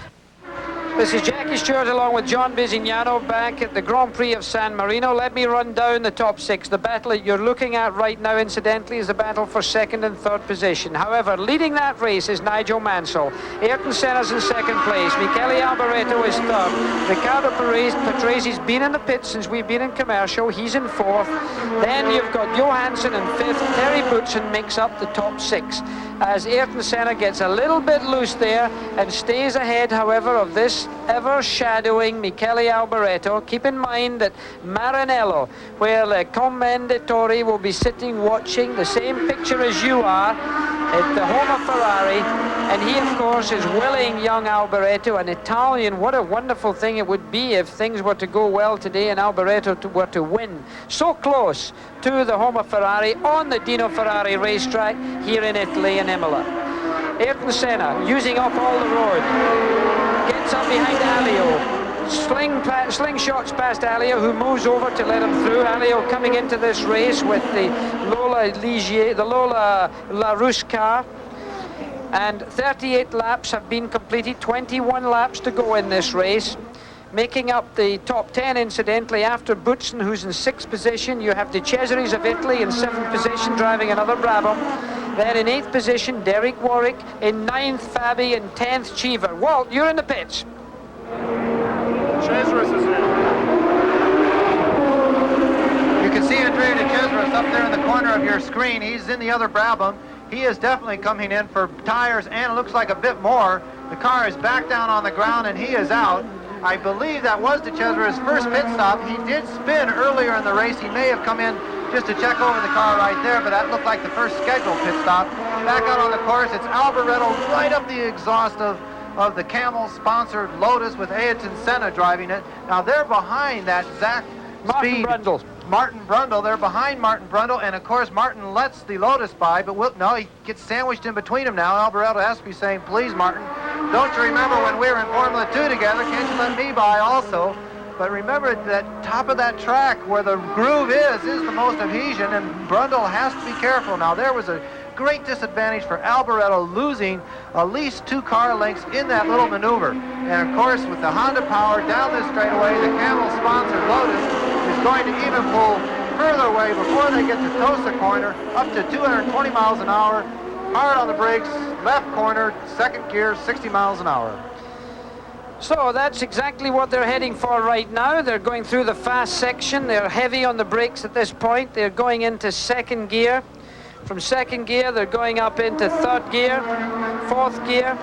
A: This is Jackie Stewart along with John Bisignano back at the Grand Prix of San Marino. Let me run down the top six. The battle that you're looking at right now, incidentally, is the battle for second and third position. However, leading that race is Nigel Mansell. Ayrton Senna's in second place. Michele Alboreto is third. Ricardo Patrese's been in the pit since we've been in commercial. He's in fourth. Then you've got Johansson in fifth. Terry Boutsen makes up the top six, as Ayrton Senna gets a little bit loose there and stays ahead, however, of this ever-shadowing Michele Alboreto. Keep in mind that Maranello, where the commendatore will be sitting watching the same picture as you are at the home of Ferrari, and he, of course, is willing young Alboreto, an Italian. What a wonderful thing it would be if things were to go well today and Alboreto were to win. So close to the home of Ferrari on the Dino Ferrari racetrack here in Italy in Imola. Ayrton Senna using up all the road. Gets up behind Alio. Slingshots past Alio, who moves over to let him through. Alio coming into this race with the Lola Ligier, the Lola LaRousse car. And 38 laps have been completed, 21 laps to go in this race. Making up the top 10, incidentally, after Boutsen, who's in 6th position. You have the Cesaris of Italy in 7th position, driving another Brabham. Then in 8th position, Derek Warwick. In 9th, Fabi. In 10th, Cheever. Walt, you're in the pits.
C: Cesaris is in. You can see Andrea de Cesaris up there in the corner of your screen. He's in the other Brabham. He is definitely coming in for tires, and it looks like a bit more. The car is back down on the ground, and he is out. I believe that was de Cesaris' first pit stop. He did spin earlier in the race. He may have come in just to check over the car right there, but that looked like the first scheduled pit stop. Back out on the course, it's Alboreto right up the exhaust of the Camel-sponsored Lotus with Ayrton Senna driving it. Now they're behind that Zach Martin Brundle. They're behind Martin Brundle, and of course Martin lets the Lotus by, but no, he gets sandwiched in between them now. Alboreto has to be saying, please, Martin, don't you remember when we were in Formula 2 together? Can't you let me by also? But remember, that top of that track where the groove is the most adhesion, and Brundle has to be careful. Now, there was a great disadvantage for Alboreto, losing at least 2 car lengths in that little maneuver. And, of course, with the Honda power down this straightaway, the Camel-sponsored Lotus is going to even pull further away before they get to Tosa Corner, up to 220 miles an hour. Hard on the brakes, left corner, second gear, 60 miles an hour.
A: So that's exactly what they're heading for right now. They're going through the fast section. They're heavy on the brakes at this point. They're going into second gear. From second gear, they're going up into third gear, fourth gear,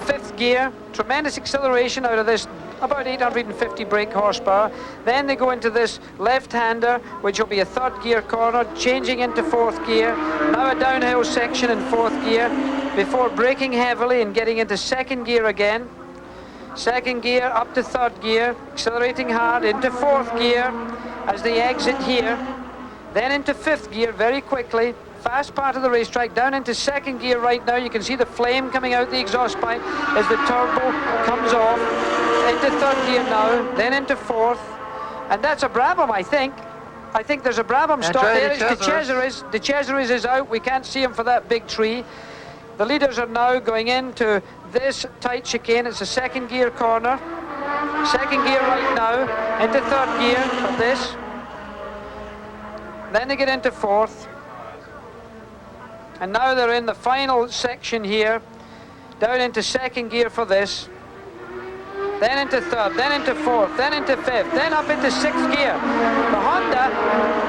A: fifth gear. Tremendous acceleration out of this, about 850 brake horsepower. Then they go into this left-hander, which will be a third gear corner, changing into fourth gear. Now a downhill section in fourth gear, before braking heavily and getting into second gear again. Second gear up to third gear, accelerating hard into fourth gear as they exit here. Then into fifth gear very quickly. Fast part of the racetrack, down into second gear right now. You can see the flame coming out the exhaust pipe as the turbo comes off. Into third gear now, then into fourth. And that's a Brabham, I think. I think there's a Brabham stop there. It's De Cesaris is out. We can't see him for that big tree. The leaders are now going into this tight chicane. It's a second gear corner. Second gear right now, into third gear for this. Then they get into fourth. And now they're in the final section here, down into second gear for this. Then into third, then into fourth, then into fifth, then up into sixth gear. The Honda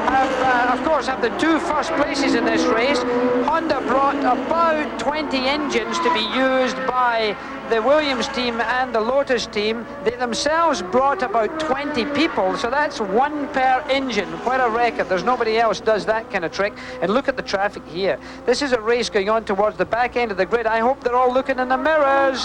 A: have, of course, have the two first places in this race. Honda brought about 20 engines to be used by the Williams team and the Lotus team. They themselves brought about 20 people, so that's one per engine. Quite a record. There's nobody else does that kind of trick. And look at the traffic here. This is a race going on towards the back end of the grid. I hope they're all looking in the mirrors.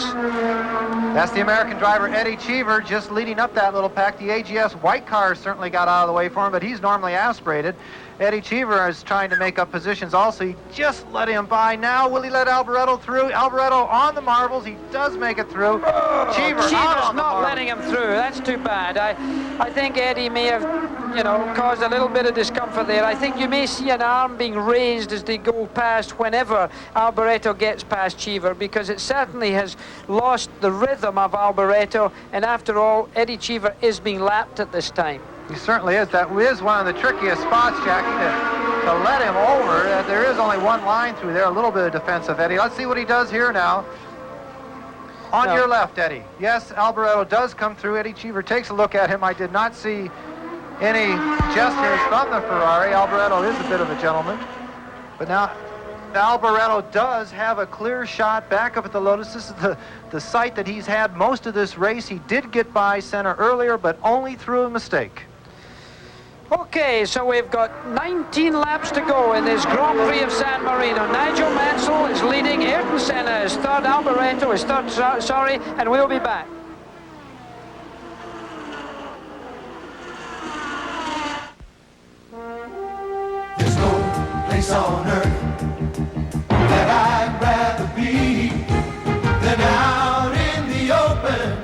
C: That's the American driver Eddie Cheever just leading up that little pack. The AGS white car certainly got out of the way for him, but he's normally aspirated. Eddie Cheever is trying to make up positions also. He just let him by. Now, will he let Alboreto through? Alboreto on the marbles. He does make it through. Cheever's
A: not letting him through. That's too bad. I think Eddie may have, caused a little bit of discomfort there. I think you may see an arm being raised as they go past whenever Alboreto gets past Cheever, because it certainly has lost the rhythm of Alboreto. And after all, Eddie Cheever is being lapped at this time.
C: He certainly is. That is one of the trickiest spots, Jackie, to let him over. There is only one line through there, a little bit of defense of Eddie. Let's see what he does here now. On your left, Eddie. Yes, Alboreto does come through. Eddie Cheever takes a look at him. I did not see any gestures from the Ferrari. Alboreto is a bit of a gentleman. But now Alboreto does have a clear shot back up at the Lotus. This is the site that he's had most of this race. He did get by center earlier, but only through a mistake.
A: Okay, so we've got 19 laps to go in this Grand Prix of San Marino. Nigel Mansell is leading. Ayrton Senna is third. Alboreto is third, sorry, and we'll be back.
K: There's no place on earth that I'd rather be than out in the open,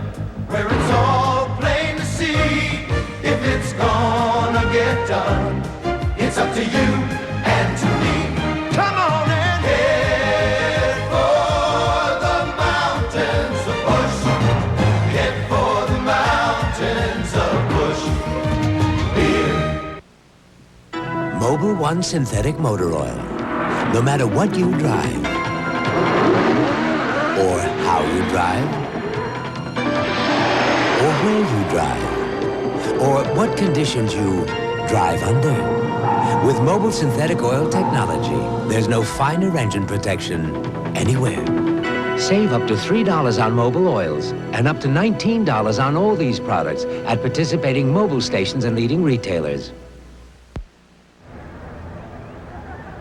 K: where it's all plain to see. If it's gonna get done, it's up to you and to me. Come on and head for the mountains of Bush. Head for the mountains of Bush. Here.
B: Mobil One Synthetic Motor Oil. No matter what you drive, or how you drive, or where you drive, or what conditions you drive under. With Mobil Synthetic Oil technology, there's no finer engine protection anywhere. Save up to $3 on Mobil oils and up to $19 on all these products at participating Mobil stations and leading retailers.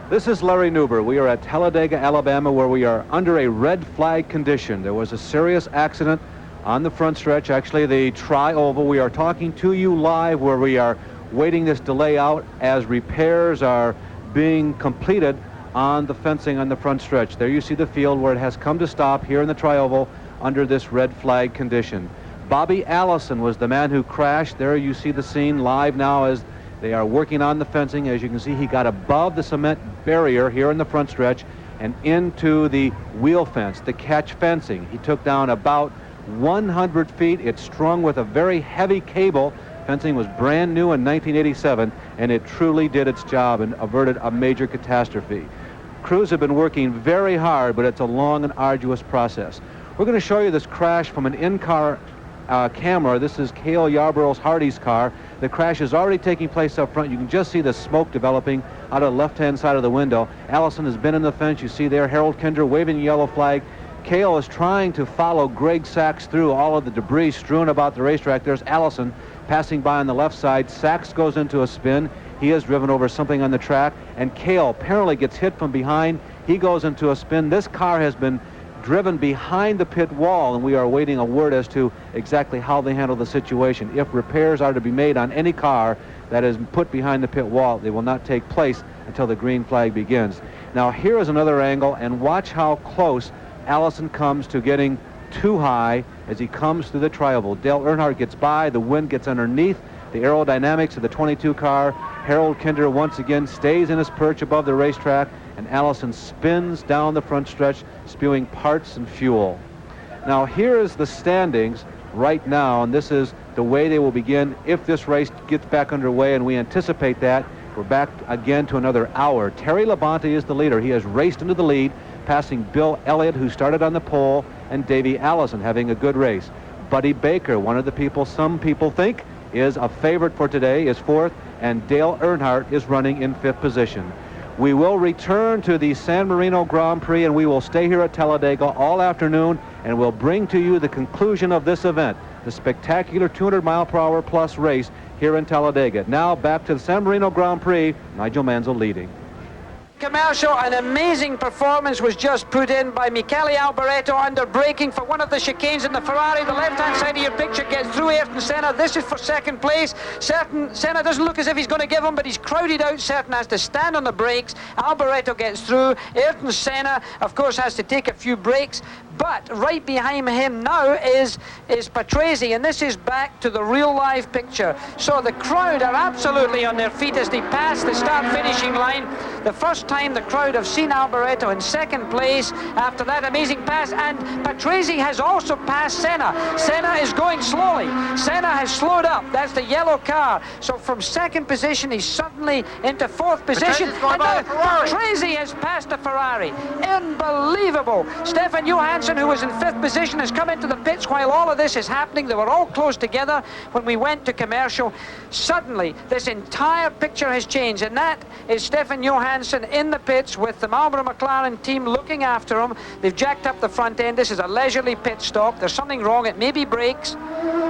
R: This is Larry Newber. We are at Talladega, Alabama, where we are under a red flag condition. There was a serious accident on the front stretch, actually the tri-oval. We are talking to you live where we are waiting this delay out as repairs are being completed on the fencing on the front stretch. There you see the field where it has come to stop here in the tri-oval under this red flag condition. Bobby Allison was the man who crashed. There you see the scene live now as they are working on the fencing. As you can see, he got above the cement barrier here in the front stretch and into the wheel fence, the catch fencing. He took down about 100 feet. It's strung with a very heavy cable
F: Fencing was brand new in 1987, and it truly did its job and averted a major catastrophe. Crews have been working very hard, but it's a long and arduous process. We're going to show you this crash from an in-car camera. This is Cale Yarborough's Hardy's car. The crash is already taking place up front. You can just see the smoke developing out of the left-hand side of the window. Allison has been in the fence. You see there Harold Kinder waving the yellow flag. Cale is trying to follow Greg Sachs through all of the debris strewn about the racetrack. There's Allison passing by on the left side. Sachs goes into a spin. He has driven over something on the track, and Cale apparently gets hit from behind. He goes into a spin. This car has been driven behind the pit wall, and we are awaiting a word as to exactly how they handle the situation. If repairs are to be made on any car that is put behind the pit wall, they will not take place until the green flag begins. Now here is another angle, and watch how close Allison comes to getting too high as he comes through the tri-oval. Dale Earnhardt gets by, the wind gets underneath the aerodynamics of the 22 car. Harold Kinder once again stays in his perch above the racetrack, and Allison spins down the front stretch, spewing parts and fuel. Now here is the standings right now, and this is the way they will begin if this race gets back underway, and we anticipate that. We're back again to another hour. Terry Labonte is the leader. He has raced into the lead, passing Bill Elliott, who started on the pole, and Davey Allison having a good race. Buddy Baker, one of the people some people think is a favorite for today, is fourth, and Dale Earnhardt is running in fifth position. We will return to the San Marino Grand Prix, and we will stay here at Talladega all afternoon, and we'll bring to you the conclusion of this event, the spectacular 200-mile-per-hour plus race here in Talladega. Now back to the San Marino Grand Prix, Nigel Mansell leading.
A: Commercial, an amazing performance was just put in by Michele Alboreto under braking for one of the chicanes in the Ferrari. The left-hand side of your picture gets through Ayrton Senna. This is for second place. Senna doesn't look as if he's going to give him, but he's crowded out. Senna has to stand on the brakes. Alboreto gets through. Ayrton Senna, of course, has to take a few breaks. But right behind him now is Patrese, and this is back to the real live picture. So the crowd are absolutely on their feet as they pass the start-finishing line. The first time the crowd have seen Alboreto in second place after that amazing pass, and Patrese has also passed Senna. Senna is going slowly. Senna has slowed up. That's the yellow car. So from second position, he's suddenly into fourth position. And now Patrese has passed the Ferrari. Unbelievable. Stefan Johansson, who was in fifth position, has come into the pits while all of this is happening. They were all close together when we went to commercial. Suddenly, this entire picture has changed, and that is Stefan Johansson in the pits with the Marlboro McLaren team looking after him. They've jacked up the front end. This is a leisurely pit stop. There's something wrong. It may be brakes.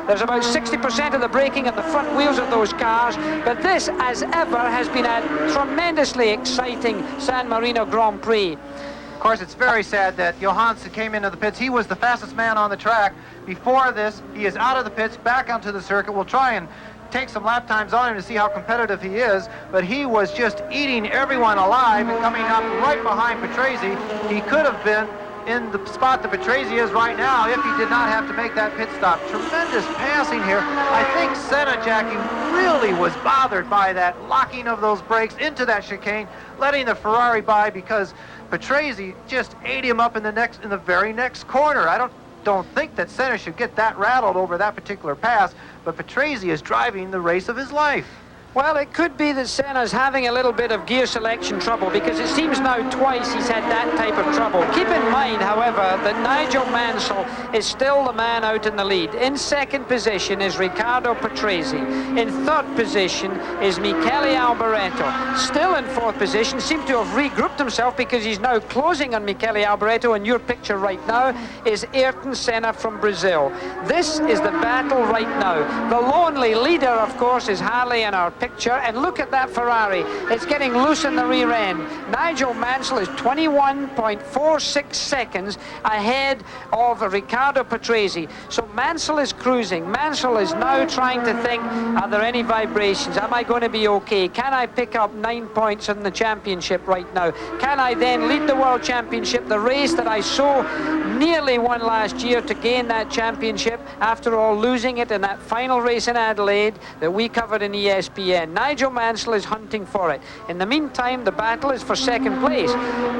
A: There's about 60% of the braking at the front wheels of those cars. But this, as ever, has been a tremendously exciting San Marino Grand Prix.
C: Of course, it's very sad that Johansson came into the pits. He was the fastest man on the track. Before this, he is out of the pits, back onto the circuit. We'll try and take some lap times on him to see how competitive he is, but he was just eating everyone alive and coming up right behind Patrese. He could have been in the spot that Patrese is right now if he did not have to make that pit stop. Tremendous passing here. I think Senna, Jackie, really was bothered by that locking of those brakes into that chicane, letting the Ferrari by, because Patrese just ate him up in the very next corner. I don't think that Senna should get that rattled over that particular pass, but Patrese is driving the race of his life.
A: Well, it could be that Senna's having a little bit of gear selection trouble, because it seems now twice he's had that type of trouble. Keep in mind, however, that Nigel Mansell is still the man out in the lead. In second position is Riccardo Patrese. In third position is Michele Alboreto. Still in fourth position, seems to have regrouped himself because he's now closing on Michele Alboreto, and your picture right now is Ayrton Senna from Brazil. This is the battle right now. The lonely leader, of course, is Harley in our picture, and look at that Ferrari. It's getting loose in the rear end. Nigel Mansell is 21.46 seconds ahead of Riccardo Patrese. So Mansell is cruising. Mansell is now trying to think, are there any vibrations? Am I going to be okay? Can I pick up 9 points in the championship right now? Can I then lead the World Championship, the race that I so nearly won last year to gain that championship, after all losing it in that final race in Adelaide that we covered in ESPN. Nigel Mansell is hunting for it. In the meantime, the battle is for second place.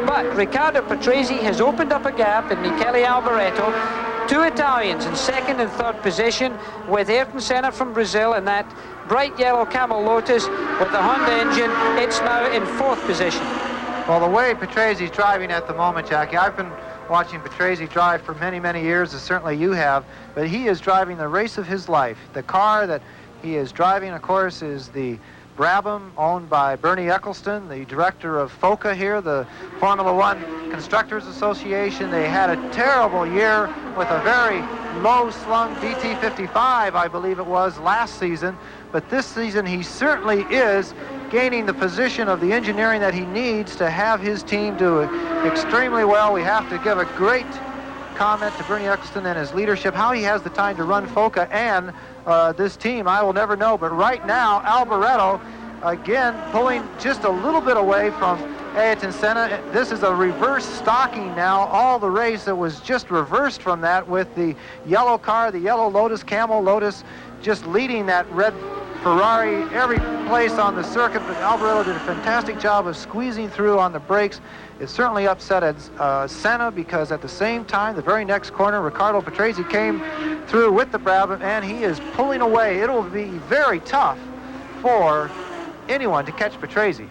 A: But Riccardo Patrese has opened up a gap in Michele Alboreto two Italians in second and third position, with Ayrton Senna from Brazil in that bright yellow Camel Lotus with the Honda engine. It's now in fourth position.
C: Well, the way Patrese is driving at the moment, Jackie, I've been watching Patrese drive for many, many years, as certainly you have, but he is driving the race of his life. The car that he is driving, of course, is the Brabham, owned by Bernie Eccleston, the director of FOCA here, the Formula One Constructors Association. They had a terrible year with a very low-slung DT55, I believe it was, last season. But this season, he certainly is gaining the position of the engineering that he needs to have his team do extremely well. We have to give a great comment to Bernie Eccleston and his leadership, how he has the time to run FOCA and this team, I will never know. But right now, Alboreto, again, pulling just a little bit away from Ayrton Senna. This is a reverse stocking now. All the race that was just reversed from that, with the yellow car, the yellow Lotus, Camel Lotus, just leading that red Ferrari every place on the circuit. But Alboreto did a fantastic job of squeezing through on the brakes. It certainly upset Senna, because at the same time, the very next corner, Riccardo Patrese came through with the Brabham, and he is pulling away. It will be very tough for anyone to catch Patrese.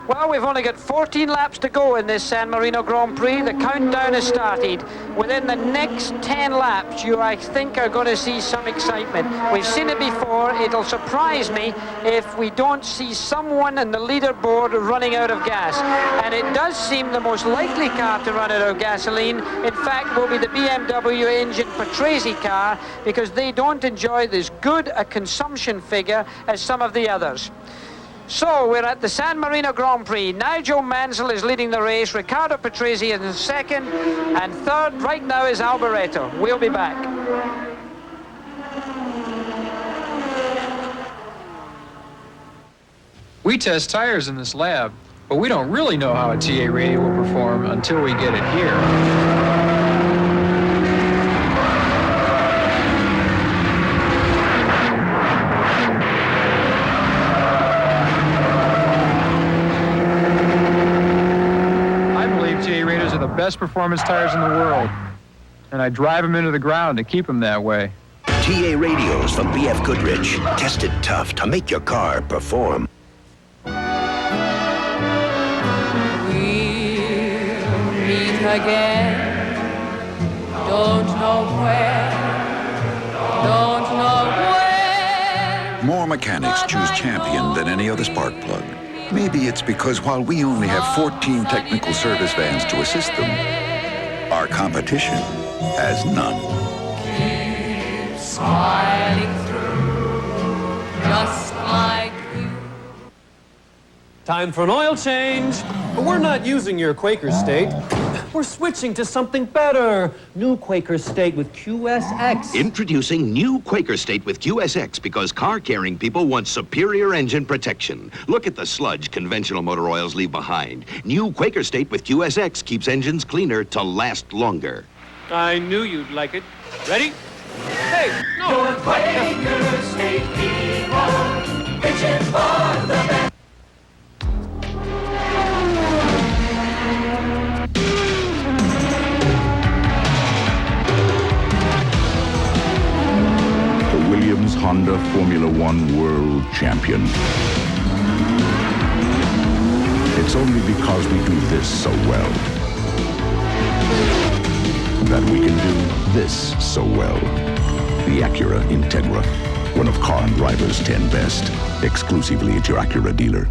A: Well, we've only got 14 laps to go in this San Marino Grand Prix. The countdown has started. Within the next 10 laps, you, I think, are going to see some excitement. We've seen it before. It'll surprise me if we don't see someone in the leaderboard running out of gas. And it does seem the most likely car to run out of gasoline, in fact, will be the BMW engine Patrese car, because they don't enjoy as good a consumption figure as some of the others. So we're at the San Marino Grand Prix. Nigel Mansell is leading the race. Riccardo Patrese is in second, and third right now is Alboreto. We'll be back.
H: We test tires in this lab, but we don't really know how a TA radio will perform until we get it here. Best performance tires in the world, and I drive them into the ground to keep them that way.
N: TA radios from BF Goodrich, tested tough to make your car perform.
P: We'll meet again. Don't know where. Don't know when.
Q: More mechanics choose Champion than any other spark plug. Maybe it's because while we only have 14 technical service vans to assist them, our competition has none.
P: Keep smiling through, just like you.
I: Time for an oil change. But we're not using your Quaker State. We're switching to something better. New Quaker State with QSX.
N: Introducing new Quaker State with QSX, because car-carrying people want superior engine protection. Look at the sludge conventional motor oils leave behind. New Quaker State with QSX keeps engines cleaner to last longer.
I: I knew you'd like it. Ready? Hey, no!
K: Your Quaker State people, reaching for the best.
O: Williams Honda Formula One World Champion. It's only because we do this so well that we can do this so well. The Acura Integra, one of Car and Driver's 10 best, exclusively at your Acura dealer.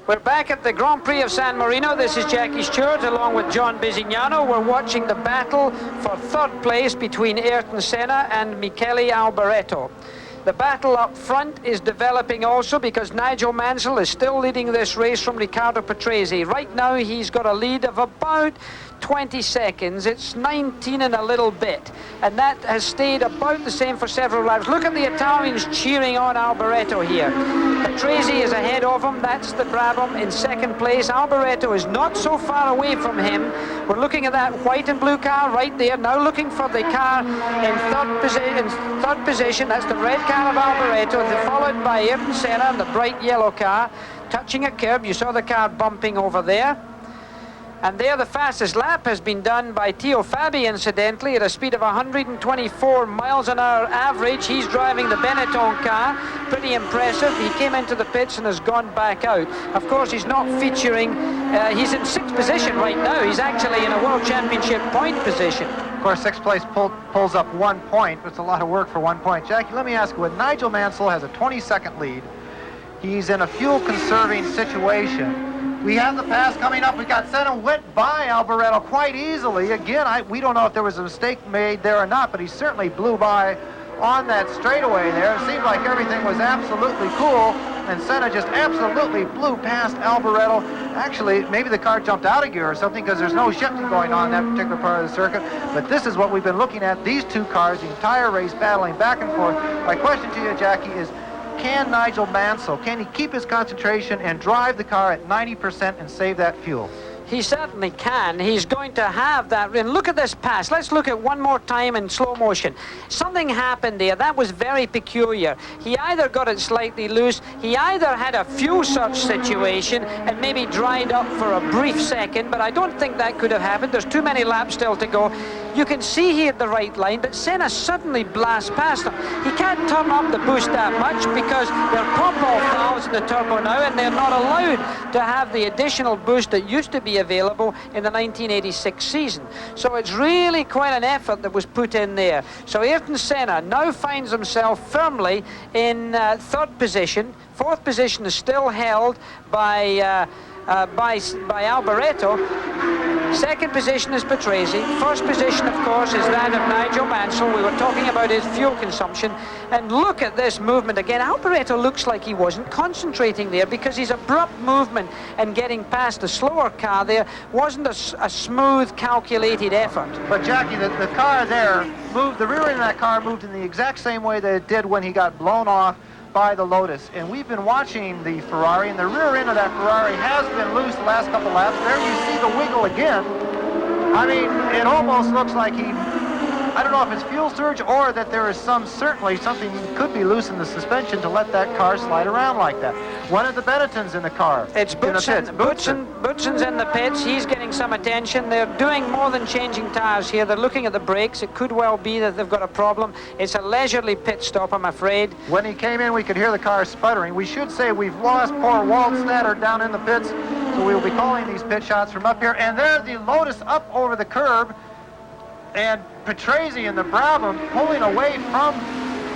A: We're back at the Grand Prix of San Marino. This is Jackie Stewart along with John Bisignano. We're watching the battle for third place between Ayrton Senna and Michele Alboreto. The battle up front is developing also, because Nigel Mansell is still leading this race from Riccardo Patrese. Right now he's got a lead of about 20 seconds. It's 19 and a little bit, and that has stayed about the same for several laps. Look at the Italians cheering on Alboreto here. Patrese is ahead of him. That's the Brabham in second place. Alboreto is not so far away from him. We're looking at that white and blue car right there, now looking for the car in third position. That's the red car of Alboreto, followed by Ayrton Senna and the bright yellow car touching a curb. You saw the car bumping over there. And there the fastest lap has been done by Theo Fabi, incidentally, at a speed of 124 miles an hour average. He's driving the Benetton car. Pretty impressive. He came into the pits and has gone back out. Of course, he's not featuring. He's in 6th position right now. He's actually in a World Championship point position.
C: Of course, 6th place pulls up 1 point. It's a lot of work for 1 point. Jackie, let me ask you, when Nigel Mansell has a 20-second lead, he's in a fuel-conserving situation. We have the pass coming up. We got Senna went by Alboreto quite easily. Again, we don't know if there was a mistake made there or not, but he certainly blew by on that straightaway there. It seemed like everything was absolutely cool, and Senna just absolutely blew past Alboreto. Actually, maybe the car jumped out of gear or something because there's no shifting going on in that particular part of the circuit. But this is what we've been looking at, these two cars, the entire race battling back and forth. My question to you, Jackie, is can Nigel Mansell, can he keep his concentration and drive the car at 90% and save that fuel?
A: He certainly can. He's going to have that. And look at this pass. Let's look at one more time in slow motion. Something happened there. That was very peculiar. He either got it slightly loose, he either had a fuel surge situation and maybe dried up for a brief second, but I don't think that could have happened. There's too many laps still to go. You can see he had the right line, but Senna suddenly blasts past him. He can't turn up the boost that much because they're pump-off valves in the turbo now, and they're not allowed to have the additional boost that used to be available in the 1986 season. So it's really quite an effort that was put in there. So Ayrton Senna now finds himself firmly in 3rd position. 4th position is still held by Alboreto. 2nd position is Patrese. 1st position, of course, is that of Nigel Mansell. We were talking about his fuel consumption. And look at this movement again. Alboreto looks like he wasn't concentrating there because his abrupt movement and getting past the slower car there wasn't a smooth, calculated effort.
C: But Jackie, the car there moved, the rear end of that car moved in the exact same way that it did when he got blown off by the Lotus. And we've been watching the Ferrari, and the rear end of that Ferrari has been loose the last couple laps. There you see the wiggle again. I mean, it almost looks like I don't know if it's fuel surge or that there is certainly something could be loose in the suspension to let that car slide around like that. One of the Benettons in the car.
A: It's Boutsen's in the pits. He's getting some attention. They're doing more than changing tires here. They're looking at the brakes. It could well be that they've got a problem. It's a leisurely pit stop, I'm afraid.
C: When he came in, we could hear the car sputtering. We should say we've lost poor Walt Snatter down in the pits, so we'll be calling these pit shots from up here. And there the Lotus up over the curb, and Patrese and the Brabham pulling away from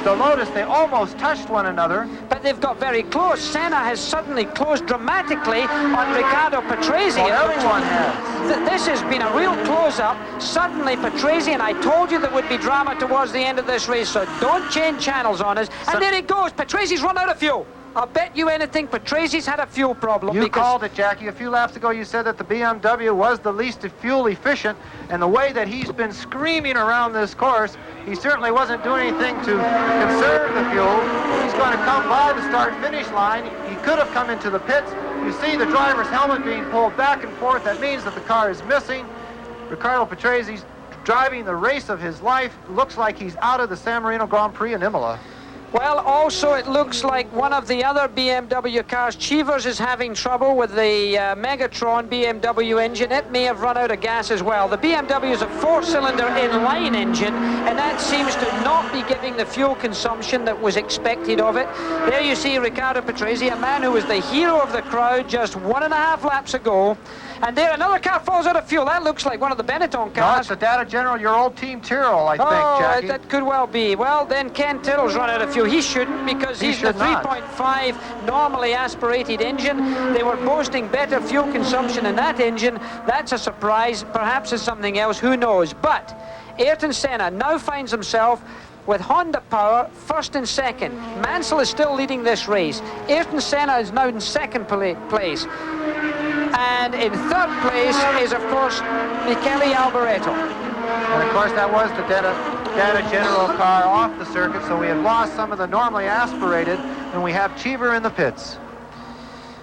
C: the Lotus. They almost touched one another.
A: But they've got very close. Senna has suddenly closed dramatically on Riccardo Patrese.
C: Well, everyone has.
A: This has been a real close-up. Suddenly Patrese, and I told you there would be drama towards the end of this race, so don't change channels on us. And there it goes. Patrase's run out of fuel. I'll bet you anything Patrase's had a fuel problem.
C: You called it, Jackie. A few laps ago you said that the BMW was the least fuel efficient, and the way that he's been screaming around this course, he certainly wasn't doing anything to conserve the fuel. He's going to come by the start-finish line. He could have come into the pits. You see the driver's helmet being pulled back and forth. That means that the car is missing. Riccardo Patrase's driving the race of his life. Looks like he's out of the San Marino Grand Prix in Imola.
A: Well, also it looks like one of the other BMW cars, Cheevers, is having trouble with the Megatron BMW engine. It may have run out of gas as well. The BMW is a 4-cylinder inline engine, and that seems to not be giving the fuel consumption that was expected of it. There you see Riccardo Patrese, a man who was the hero of the crowd just 1.5 laps ago. And there another car falls out of fuel. That looks like one of the Benetton cars.
C: No, it's the Data General, your old Team Tyrrell, I think, Jackie.
A: That could well be. Well, then Ken Tyrrell's run out of fuel. He shouldn't, because he's the 3.5 normally aspirated engine. They were boasting better fuel consumption in that engine. That's a surprise. Perhaps it's something else. Who knows? But Ayrton Senna now finds himself with Honda power, 1st and 2nd. Mansell is still leading this race. Ayrton Senna is now in 2nd place. And in 3rd place is, of course, Michele Alboreto.
C: And, of course, that was the Data General car off the circuit, so we had lost some of the normally aspirated, and we have Cheever in the pits.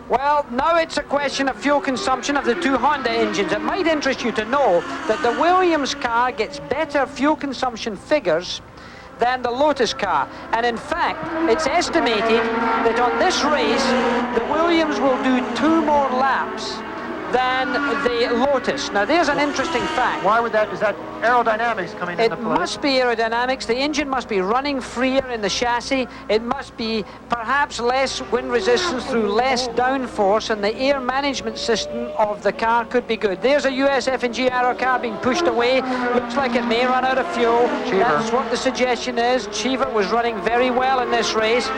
A: Well, now it's a question of fuel consumption of the two Honda engines. It might interest you to know that the Williams car gets better fuel consumption figures than the Lotus car. And in fact, it's estimated that on this race, the Williams will do 2 more laps than the Lotus. Now, there's an interesting fact.
C: Why would that, is that aerodynamics coming into play?
A: It must be aerodynamics. The engine must be running freer in the chassis. It must be perhaps less wind resistance through less downforce, and the air management system of the car could be good. There's a USF&G Aero car being pushed away. Looks like it may run out of fuel. That's what the suggestion is. Cheever was running very well in this race.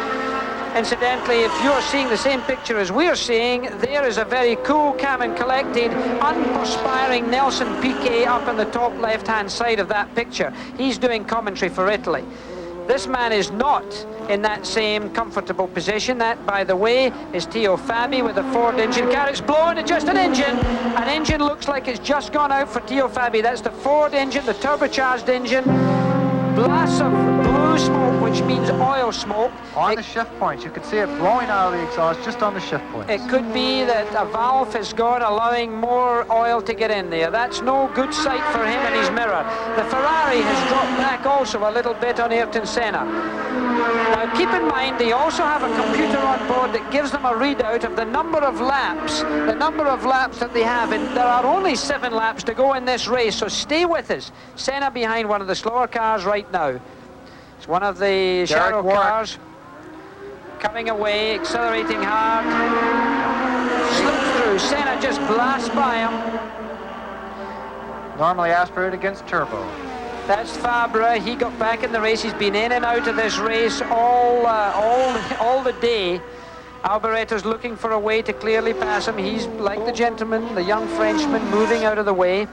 A: Incidentally, if you're seeing the same picture as we're seeing, there is a very cool, calm and collected, unperspiring Nelson Piquet up on the top left-hand side of that picture. He's doing commentary for Italy. This man is not in that same comfortable position. That, by the way, is Teo Fabi with a Ford engine car. It's blowing, it's just an engine. An engine looks like it's just gone out for Teo Fabi. That's the Ford engine, the turbocharged engine. Blasts of blue smoke, which means oil smoke.
C: On the shift points, you can see it blowing out of the exhaust just on the shift points.
A: It could be that a valve has gone, allowing more oil to get in there. That's no good sight for him in his mirror. The Ferrari has dropped back also a little bit on Ayrton Senna. Now keep in mind, they also have a computer on board that gives them a readout of the number of laps that they have, and there are only 7 laps to go in this race, so stay with us. Senna behind one of the slower cars right now. It's one of the shadow cars coming away, accelerating hard. Slips through. Senna just blasts by him.
C: Normally aspirated against turbo.
A: That's Fabra. He got back in the race. He's been in and out of this race all the day. Alboretto's looking for a way to clearly pass him. He's like the gentleman, the young Frenchman, moving out of the way.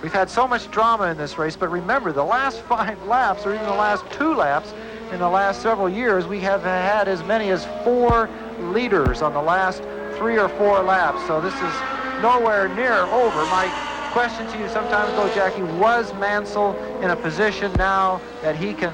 C: We've had so much drama in this race, but remember, the last 5 laps, or even the last 2 laps, in the last several years, we have had as many as 4 leaders on the last 3 or 4 laps. So this is nowhere near over. My question to you some time ago, Jackie, was Mansell in a position now that he can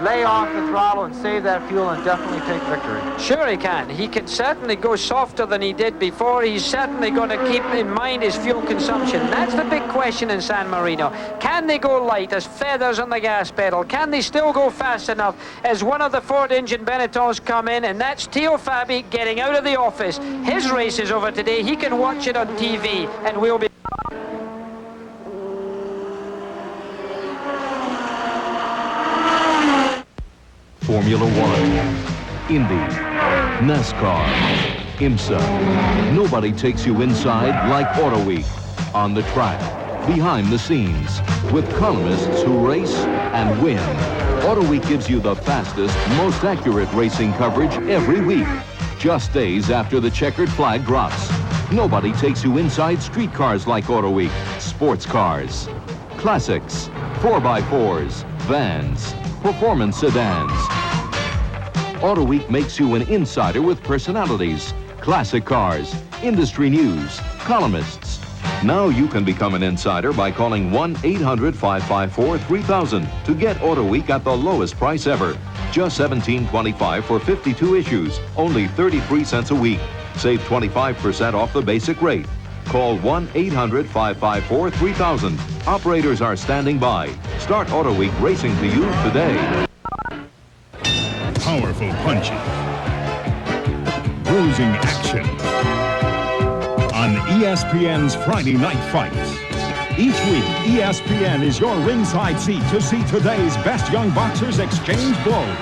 C: lay off the throttle and save that fuel and definitely take victory?
A: Sure he can. He can certainly go softer than he did before. He's certainly going to keep in mind his fuel consumption. That's the big question in San Marino. Can they go light as feathers on the gas pedal? Can they still go fast enough as one of the Ford engine Benettons come in? And that's Teo Fabi getting out of the office. His race is over today. He can watch it on TV, and we'll be...
J: Formula One, Indy, NASCAR, IMSA. Nobody takes you inside like Auto Week. On the track, behind the scenes, with columnists who race and win. Auto Week gives you the fastest, most accurate racing coverage every week. Just days after the checkered flag drops. Nobody takes you inside street cars like Auto Week. Sports cars, classics, 4x4s, vans, performance sedans. Auto Week makes you an insider with personalities, classic cars, industry news, columnists. Now you can become an insider by calling 1-800-554-3000 to get Auto Week at the lowest price ever. Just $17.25 for 52 issues, only 33 cents a week. Save 25% off the basic rate. Call 1-800-554-3000. Operators are standing by. Start Auto Week racing to you today.
M: Powerful punches. Bruising action. On ESPN's Friday Night Fights. Each week, ESPN is your ringside seat to see today's best young boxers exchange blows.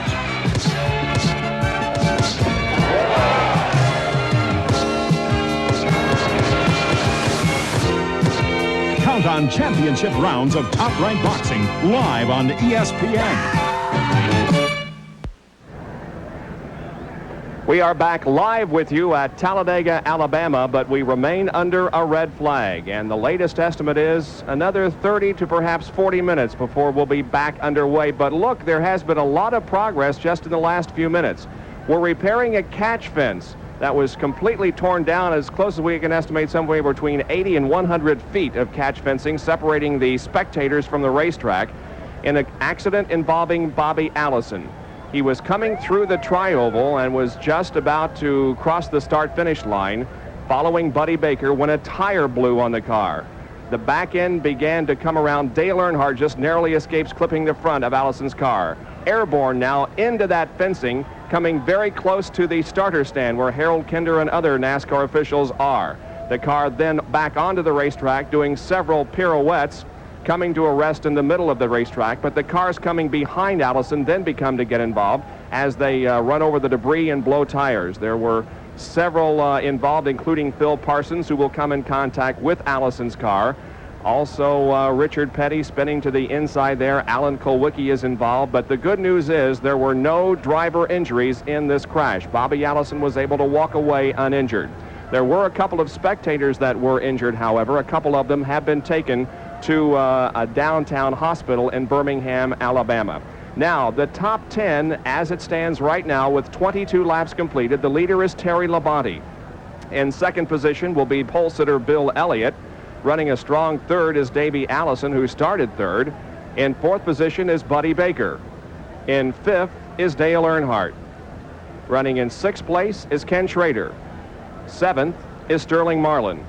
M: Count on championship rounds of top-ranked boxing live on ESPN.
R: We are back live with you at Talladega, Alabama, but we remain under a red flag. And the latest estimate is another 30 to perhaps 40 minutes before we'll be back underway. But look, there has been a lot of progress just in the last few minutes. We're repairing a catch fence that was completely torn down, as close as we can estimate, somewhere between 80 and 100 feet of catch fencing separating the spectators from the racetrack in an accident involving Bobby Allison. He was coming through the tri-oval and was just about to cross the start-finish line following Buddy Baker when a tire blew on the car. The back end began to come around. Dale Earnhardt just narrowly escapes clipping the front of Allison's car. Airborne now into that fencing, coming very close to the starter stand where Harold Kinder and other NASCAR officials are. The car then back onto the racetrack doing several pirouettes, coming to a rest in the middle of the racetrack, but the cars coming behind Allison then become to get involved as they run over the debris and blow tires. There were several involved, including Phil Parsons, who will come in contact with Allison's car. Also, Richard Petty spinning to the inside there. Alan Kulwicki is involved, but the good news is there were no driver injuries in this crash. Bobby Allison was able to walk away uninjured. There were a couple of spectators that were injured, however. A couple of them have been taken to a downtown hospital in Birmingham, Alabama. Now, the top 10, as it stands right now, with 22 laps completed, the leader is Terry Labonte. In second position will be pole sitter Bill Elliott. Running a strong third is Davey Allison, who started third. In fourth position is Buddy Baker. In fifth is Dale Earnhardt. Running in sixth place is Ken Schrader. Seventh is Sterling Marlin.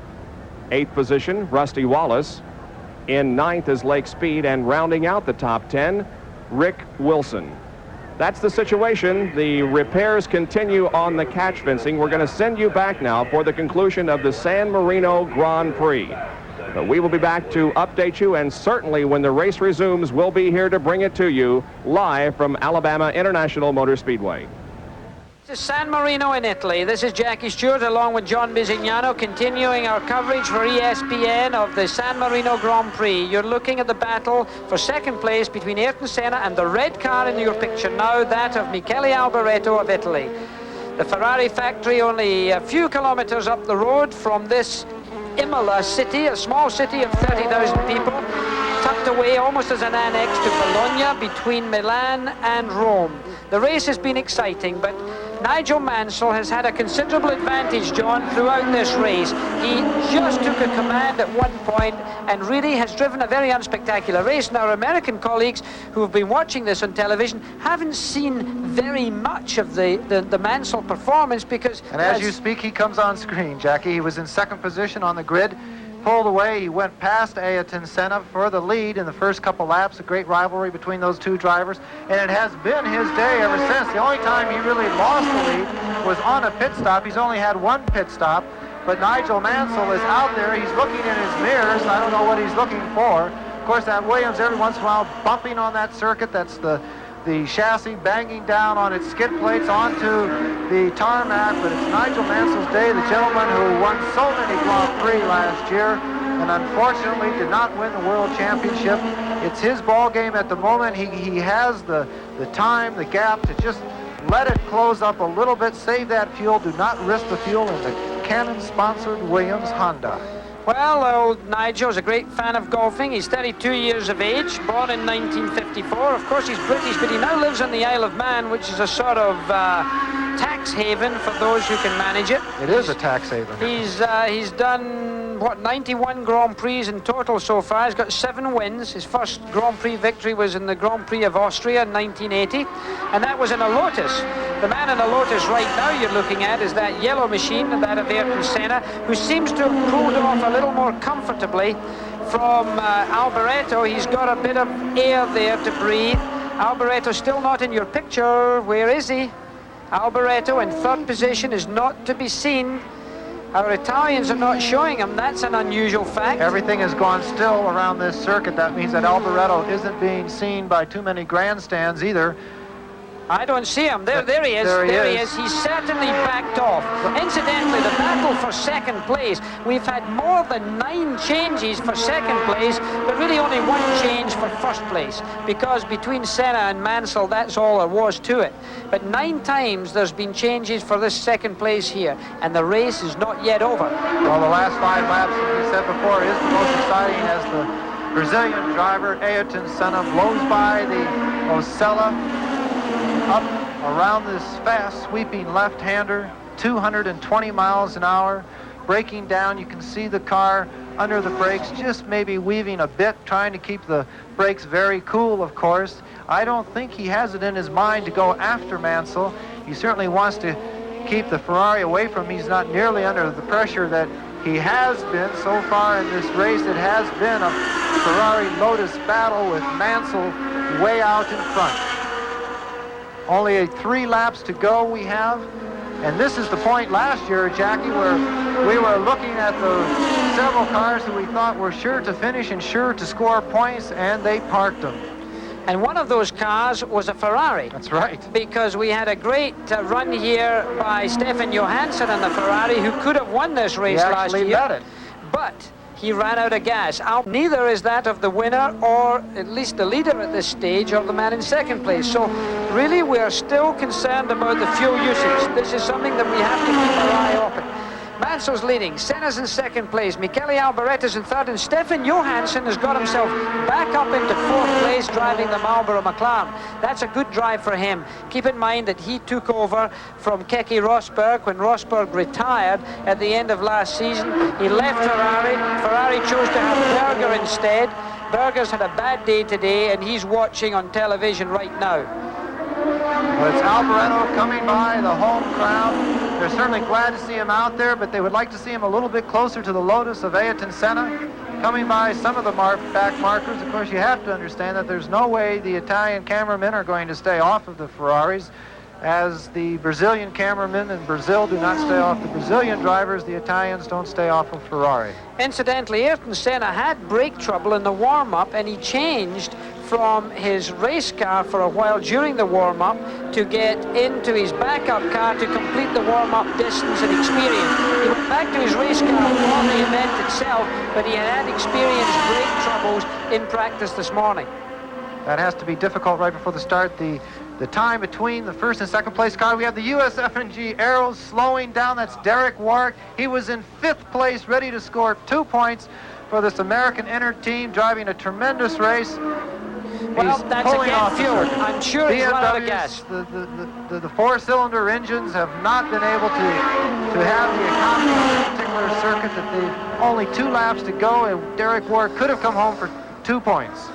R: Eighth position, Rusty Wallace. In ninth is Lake Speed, and rounding out the top 10, Rick Wilson. That's the situation. The repairs continue on the catch fencing. We're going to send you back now for the conclusion of the San Marino Grand Prix. But we will be back to update you, and certainly when the race resumes, we'll be here to bring it to you live from Alabama International Motor Speedway.
A: This is San Marino in Italy. This is Jackie Stewart along with John Bisignano continuing our coverage for ESPN of the San Marino Grand Prix. You're looking at the battle for second place between Ayrton Senna and the red car in your picture now, that of Michele Alboreto of Italy. The Ferrari factory only a few kilometers up the road from this Imola city, a small city of 30,000 people, tucked away almost as an annex to Bologna between Milan and Rome. The race has been exciting, but Nigel Mansell has had a considerable advantage, John, throughout this race. He just took a command at one point and really has driven a very unspectacular race. Now, our American colleagues who have been watching this on television haven't seen very much of the Mansell performance because...
C: And as you speak, he comes on screen, Jackie. He was in second position on the grid. Pulled away, he went past Ayrton Senna for the lead in the first couple laps. A great rivalry between those two drivers, and it has been his day ever since. The only time he really lost the lead was on a pit stop. He's only had one pit stop, but Nigel Mansell is out there. He's looking in his mirrors. I don't know what he's looking for. Of course, that Williams every once in a while bumping on that circuit. That's the chassis banging down on its skid plates onto the tarmac, but it's Nigel Mansell's day, the gentleman who won so many Grand Prix last year and unfortunately did not win the World Championship. It's his ball game at the moment. He has the time, the gap to just let it close up a little bit, save that fuel, do not risk the fuel in the Canon-sponsored Williams Honda.
A: Well, old Nigel's a great fan of golfing. He's 32 years of age, born in 1954. Of course, he's British, but he now lives on the Isle of Man, which is a sort of tax haven for those who can manage it.
C: It is a tax haven.
A: He's done, what, 91 Grand Prix in total so far. He's got 7 wins. His first Grand Prix victory was in the Grand Prix of Austria in 1980, and that was in a Lotus. The man in a Lotus right now you're looking at is that yellow machine, that of Ayrton Senna, who seems to have pulled off a little more comfortably from Alboreto. He's got a bit of air there to breathe. Alboreto still not in your picture. Where is he? Alboreto in third position is not to be seen. Our Italians are not showing him. That's an unusual fact.
C: Everything has gone still around this circuit. That means that Alboreto isn't being seen by too many grandstands either.
A: I don't see him. There he is.
C: There he is.
A: He's certainly backed off. Incidentally, the battle for second place, we've had more than 9 changes for second place, but really only 1 change for first place, because between Senna and Mansell, that's all there was to it. But 9 times there's been changes for this second place here, and the race is not yet over.
C: Well, the last 5 laps, as we said before, is the most exciting as the Brazilian driver, Ayrton Senna, blows by the Osella, up around this fast sweeping left-hander, 220 miles an hour, braking down. You can see the car under the brakes, just maybe weaving a bit, trying to keep the brakes very cool, of course. I don't think he has it in his mind to go after Mansell. He certainly wants to keep the Ferrari away from him. He's not nearly under the pressure that he has been so far in this race. It has been a Ferrari Lotus battle with Mansell way out in front. Only 3 laps to go we have, and this is the point last year, Jackie, where we were looking at the several cars who we thought were sure to finish and sure to score points, and they parked them.
A: And one of those cars was a Ferrari.
C: That's right.
A: Because we had a great run here by Stefan Johansson and the Ferrari, who could have won this race last year.
C: He actually led it.
A: But he ran out of gas. Neither is that of the winner, or at least the leader at this stage, or the man in second place. So really we're still concerned about the fuel usage. This is something that we have to keep our eye open. Mansell's leading, Senna's in second place, Michele Alboretto's in third, and Stefan Johansson has got himself back up into fourth place driving the Marlboro McLaren. That's a good drive for him. Keep in mind that he took over from Keke Rosberg when Rosberg retired at the end of last season. He left Ferrari. Ferrari chose to have Berger instead. Berger's had a bad day today, and he's watching on television right now.
C: Well, it's Alboretto coming by the home crowd. They're certainly glad to see him out there, but they would like to see him a little bit closer to the Lotus of Ayrton Senna. Coming by some of the back markers. Of course, you have to understand that there's no way the Italian cameramen are going to stay off of the Ferraris, as the Brazilian cameramen in Brazil do not stay off the Brazilian drivers. The Italians don't stay off of Ferrari.
A: Incidentally, Ayrton Senna had brake trouble in the warm-up, and he changed from his race car for a while during the warm-up to get into his backup car to complete the warm-up distance and experience. He went back to his race car for the event itself, but he had experienced brake troubles in practice this morning.
C: That has to be difficult right before the start. The time between the first and second place car, we have the USF&G Arrows slowing down. That's Derek Warwick. He was in fifth place, ready to score 2 points for this American Inter team, driving a tremendous race.
A: Well, that's again fuel. I'm sure he's run out of gas.
C: The four-cylinder engines have not been able to have the economy on this particular circuit, that they've only 2 laps to go, and Derek Warwick could have come home for 2 points.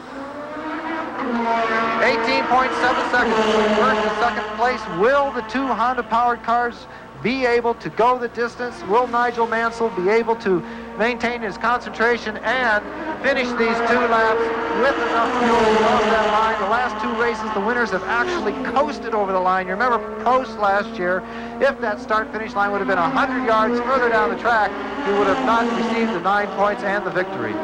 C: 18.7 seconds between first and second place. Will the 2 Honda-powered cars be able to go the distance? Will Nigel Mansell be able to maintain his concentration and finish these 2 laps with enough fuel to cross that line? The last 2 races, the winners have actually coasted over the line. You remember Prost last year, if that start-finish line would have been 100 yards further down the track, he would have not received the 9 points and the victory.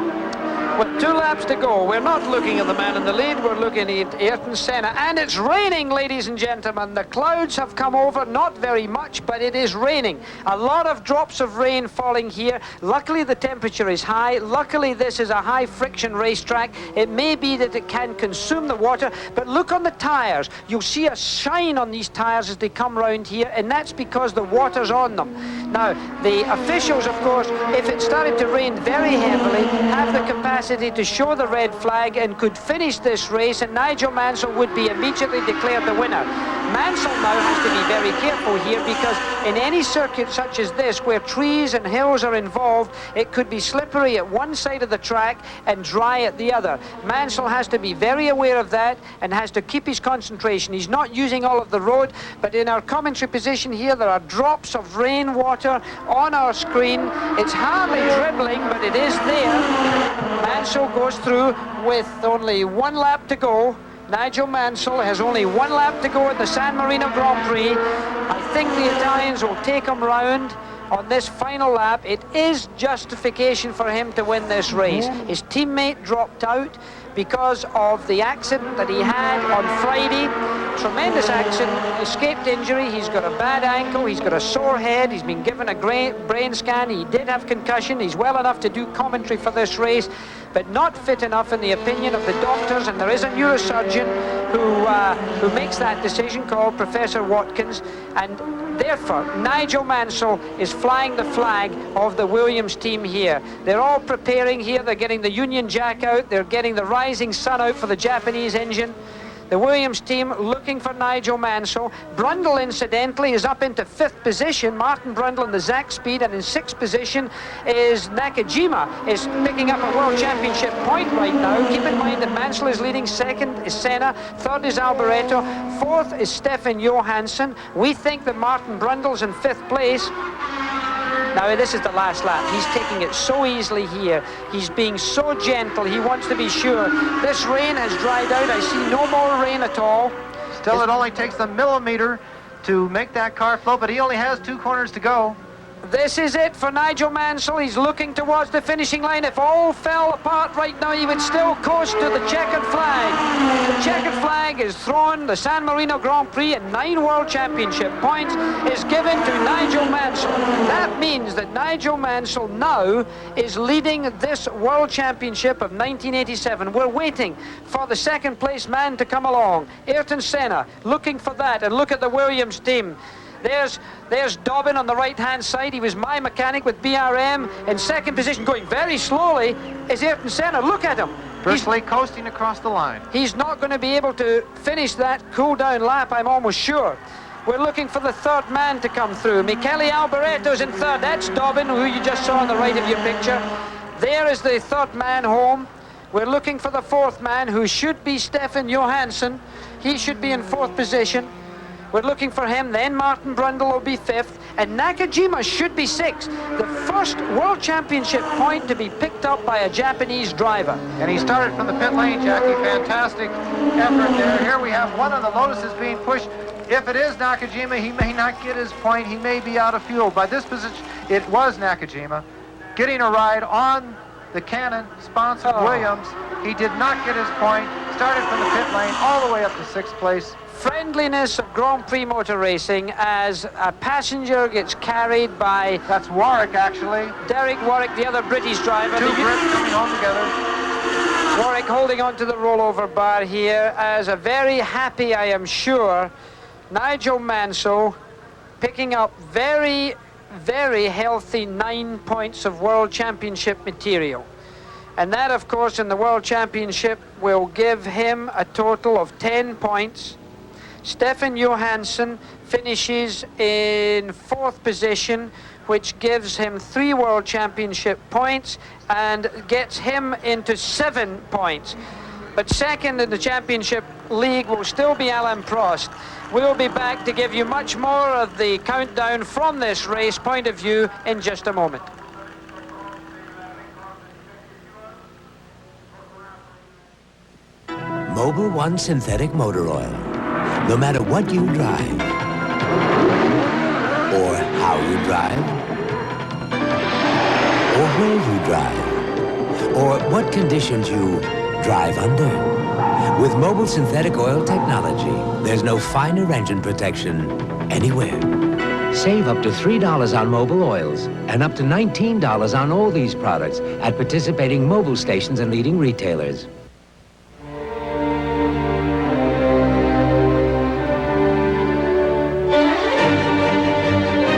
A: With 2 laps to go, we're not looking at the man in the lead, we're looking at Ayrton Senna. And it's raining, ladies and gentlemen. The clouds have come over, not very much, but it is raining. A lot of drops of rain falling here. Luckily, the temperature is high. Luckily, this is a high-friction racetrack. It may be that it can consume the water, but look on the tires. You'll see a shine on these tires as they come round here, and that's because the water's on them. Now, the officials, of course, if it started to rain very heavily, have the capacity to show the red flag and could finish this race, and Nigel Mansell would be immediately declared the winner. Mansell now has to be very careful here, because in any circuit such as this, where trees and hills are involved, it could be slippery at one side of the track and dry at the other. Mansell has to be very aware of that and has to keep his concentration. He's not using all of the road, but in our commentary position here, there are drops of rainwater on our screen. It's hardly dribbling, but it is there. Mansell goes through with only 1 lap to go. Nigel Mansell has only 1 lap to go in the San Marino Grand Prix. I think the Italians will take him round on this final lap. It is justification for him to win this race. His teammate dropped out because of the accident that he had on Friday. Tremendous accident, escaped injury. He's got a bad ankle, he's got a sore head, he's been given a brain scan. He did have concussion. He's well enough to do commentary for this race, but not fit enough in the opinion of the doctors, and there is a neurosurgeon who makes that decision, called Professor Watkins, and therefore Nigel Mansell is flying the flag of the Williams team here. They're all preparing here. They're getting the Union Jack out, they're getting the rising sun out for the Japanese engine. The Williams team looking for Nigel Mansell. Brundle, incidentally, is up into 5th position. Martin Brundle in the Zach Speed, and in 6th position is Nakajima, is picking up a World Championship point right now. Keep in mind that Mansell is leading, 2nd is Senna, 3rd is Alboretto, 4th is Stefan Johansson. We think that Martin Brundle's in 5th place. Now, this is the last lap. He's taking it so easily here. He's being so gentle. He wants to be sure. This rain has dried out. I see no more rain at all.
C: Still, it only takes a millimeter to make that car float, but he only has 2 corners to go.
A: This is it for Nigel Mansell. He's looking towards the finishing line. If all fell apart right now, he would still coast to the checkered flag. The checkered flag is thrown. The San Marino Grand Prix and 9 World Championship points is given to Nigel Mansell. That means that Nigel Mansell now is leading this World Championship of 1987. We're waiting for the second place man to come along. Ayrton Senna looking for that. And look at the Williams team. There's Dobbin on the right-hand side. He was my mechanic with BRM. In second position, going very slowly, is Ayrton Senna. Look at him.
C: Briskly coasting across the line.
A: He's not going to be able to finish that cool-down lap, I'm almost sure. We're looking for the third man to come through. Michele Alboreto's in third. That's Dobbin, who you just saw on the right of your picture. There is the third man home. We're looking for the fourth man, who should be Stefan Johansson. He should be in fourth position. We're looking for him. Then Martin Brundle will be fifth, and Nakajima should be sixth. The first World Championship point to be picked up by a Japanese driver.
C: And he started from the pit lane, Jackie. Fantastic effort there. Here we have one of the Lotuses being pushed. If it is Nakajima, he may not get his point. He may be out of fuel. By this position, it was Nakajima getting a ride on the Canon-sponsored Williams. He did not get his point. Started from the pit lane all the way up to sixth place.
A: Friendliness of Grand Prix motor racing as a passenger gets carried by...
C: That's Warwick, actually.
A: Derek Warwick, the other British driver.
C: Two Brits coming home together.
A: Warwick holding on to the rollover bar here as a very happy, I am sure, Nigel Mansell picking up very, very healthy 9 points of World Championship material. And that, of course, in the World Championship will give him a total of 10 points. Stefan Johansson finishes in fourth position, which gives him 3 World Championship points and gets him into 7 points. But second in the Championship League will still be Alain Prost. We'll be back to give you much more of the countdown from this race point of view in just a moment.
B: Mobil 1 synthetic motor oil. No matter what you drive, or how you drive, or where you drive, or what conditions you drive under. With Mobil synthetic oil technology, there's no finer engine protection anywhere. Save up to $3 on Mobil oils and up to $19 on all these products at participating Mobil stations and leading retailers.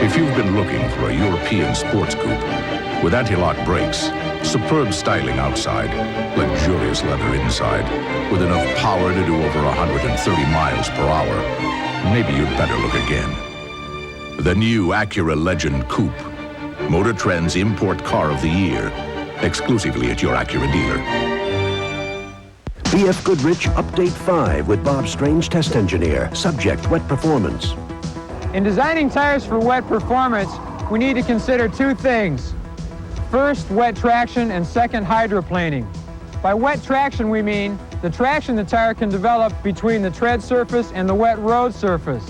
O: If you've been looking for a European sports coupe with anti-lock brakes, superb styling outside, luxurious leather inside, with enough power to do over 130 miles per hour, maybe you'd better look again. The new Acura Legend Coupe, Motor Trend's import car of the year, exclusively at your Acura dealer.
G: BF Goodrich Update 5 with Bob Strange, test engineer. Subject, wet performance.
H: In designing tires for wet performance, we need to consider 2 things. First, wet traction, and second, hydroplaning. By wet traction, we mean the traction the tire can develop between the tread surface and the wet road surface.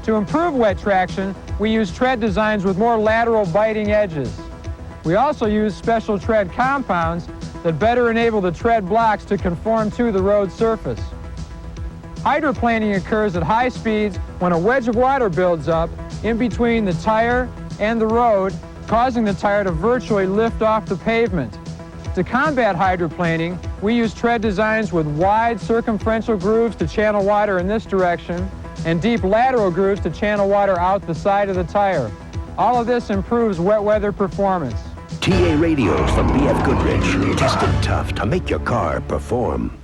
H: To improve wet traction, we use tread designs with more lateral biting edges. We also use special tread compounds that better enable the tread blocks to conform to the road surface. Hydroplaning occurs at high speeds when a wedge of water builds up in between the tire and the road, causing the tire to virtually lift off the pavement. To combat hydroplaning, we use tread designs with wide circumferential grooves to channel water in this direction and deep lateral grooves to channel water out the side of the tire. All of this improves wet weather performance.
G: TA radios from BF Goodrich, tested tough to make your car perform.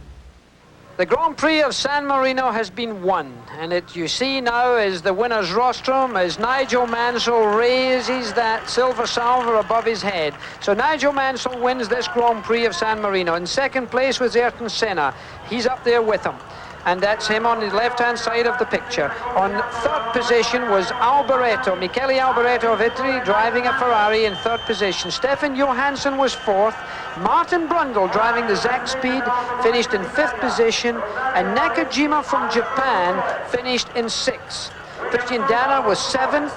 A: The Grand Prix of San Marino has been won, and it you see now is the winner's rostrum as Nigel Mansell raises that silver salver above his head. So Nigel Mansell wins this Grand Prix of San Marino. In second place was Ayrton Senna. He's up there with him. And that's him on the left-hand side of the picture. On third position was Alboreto, Michele Alboreto of Italy, driving a Ferrari in third position. Stefan Johansson was fourth. Martin Brundle, driving the Zack Speed, finished in fifth position. And Nakajima from Japan finished in sixth. Christian Dana was seventh.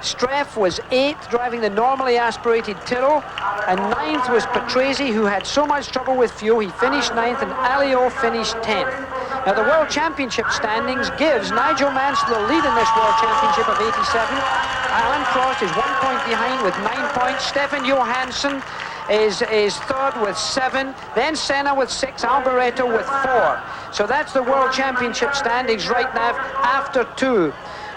A: Streff was 8th, driving the normally aspirated Tyrrell, and 9th was Patrese, who had so much trouble with fuel. He finished 9th, and Alliot finished 10th. Now, the World Championship standings gives Nigel Mansell the lead in this World Championship of 87. Alan Prost is 1 point behind with 9 points. Stefan Johansson is 3rd with 7. Then Senna with 6, Alboreto with 4. So that's the World Championship standings right now after 2.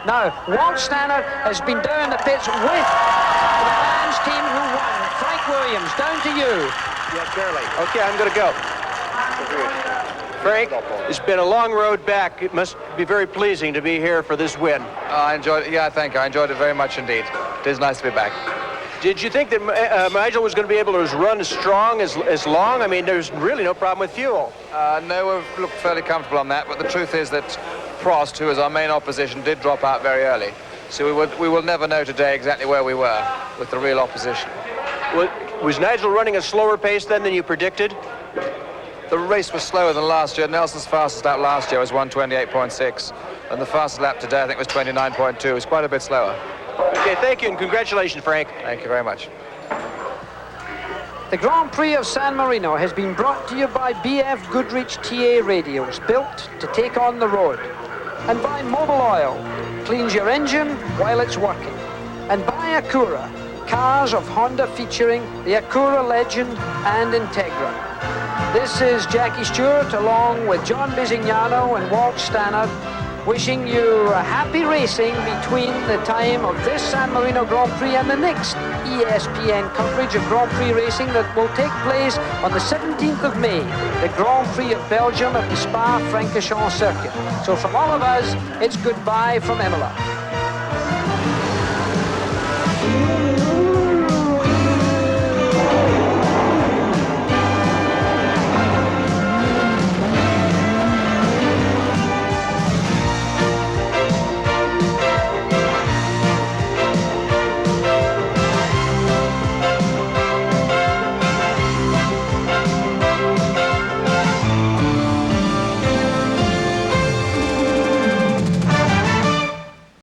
A: Now, Walt Stannard has been down the pits with the man's team who won. Frank Williams, down to you.
E: Yeah, barely. Okay, I'm going to go. Frank, it's been a long road back. It must be very pleasing to be here for this win.
L: I enjoyed it. Yeah, thank you. I enjoyed it very much indeed. It is nice to be back.
E: Did you think that Nigel was going to be able to run as strong, as long? I mean, there's really no problem with fuel.
L: No, we've looked fairly comfortable on that, but the truth is that Prost, who is our main opposition, did drop out very early. So we will never know today exactly where we were with the real opposition.
E: Was Nigel running a slower pace then than you predicted?
L: The race was slower than last year. Nelson's fastest lap last year was 1:28.6, and the fastest lap today I think was 29.2. It was quite a bit slower.
E: Okay, thank you, and congratulations, Frank.
L: Thank you very much.
A: The Grand Prix of San Marino has been brought to you by BF Goodrich TA radios, built to take on the road. And by Mobil Oil, cleans your engine while it's working. And by Acura, cars of Honda featuring the Acura Legend and Integra. This is Jackie Stewart along with John Bisignano and Walt Stannard, wishing you a happy racing between the time of this San Marino Grand Prix and the next ESPN coverage of Grand Prix racing that will take place on the 17th of May, the Grand Prix of Belgium at the Spa-Francorchamps circuit. So from all of us, it's goodbye from Imola.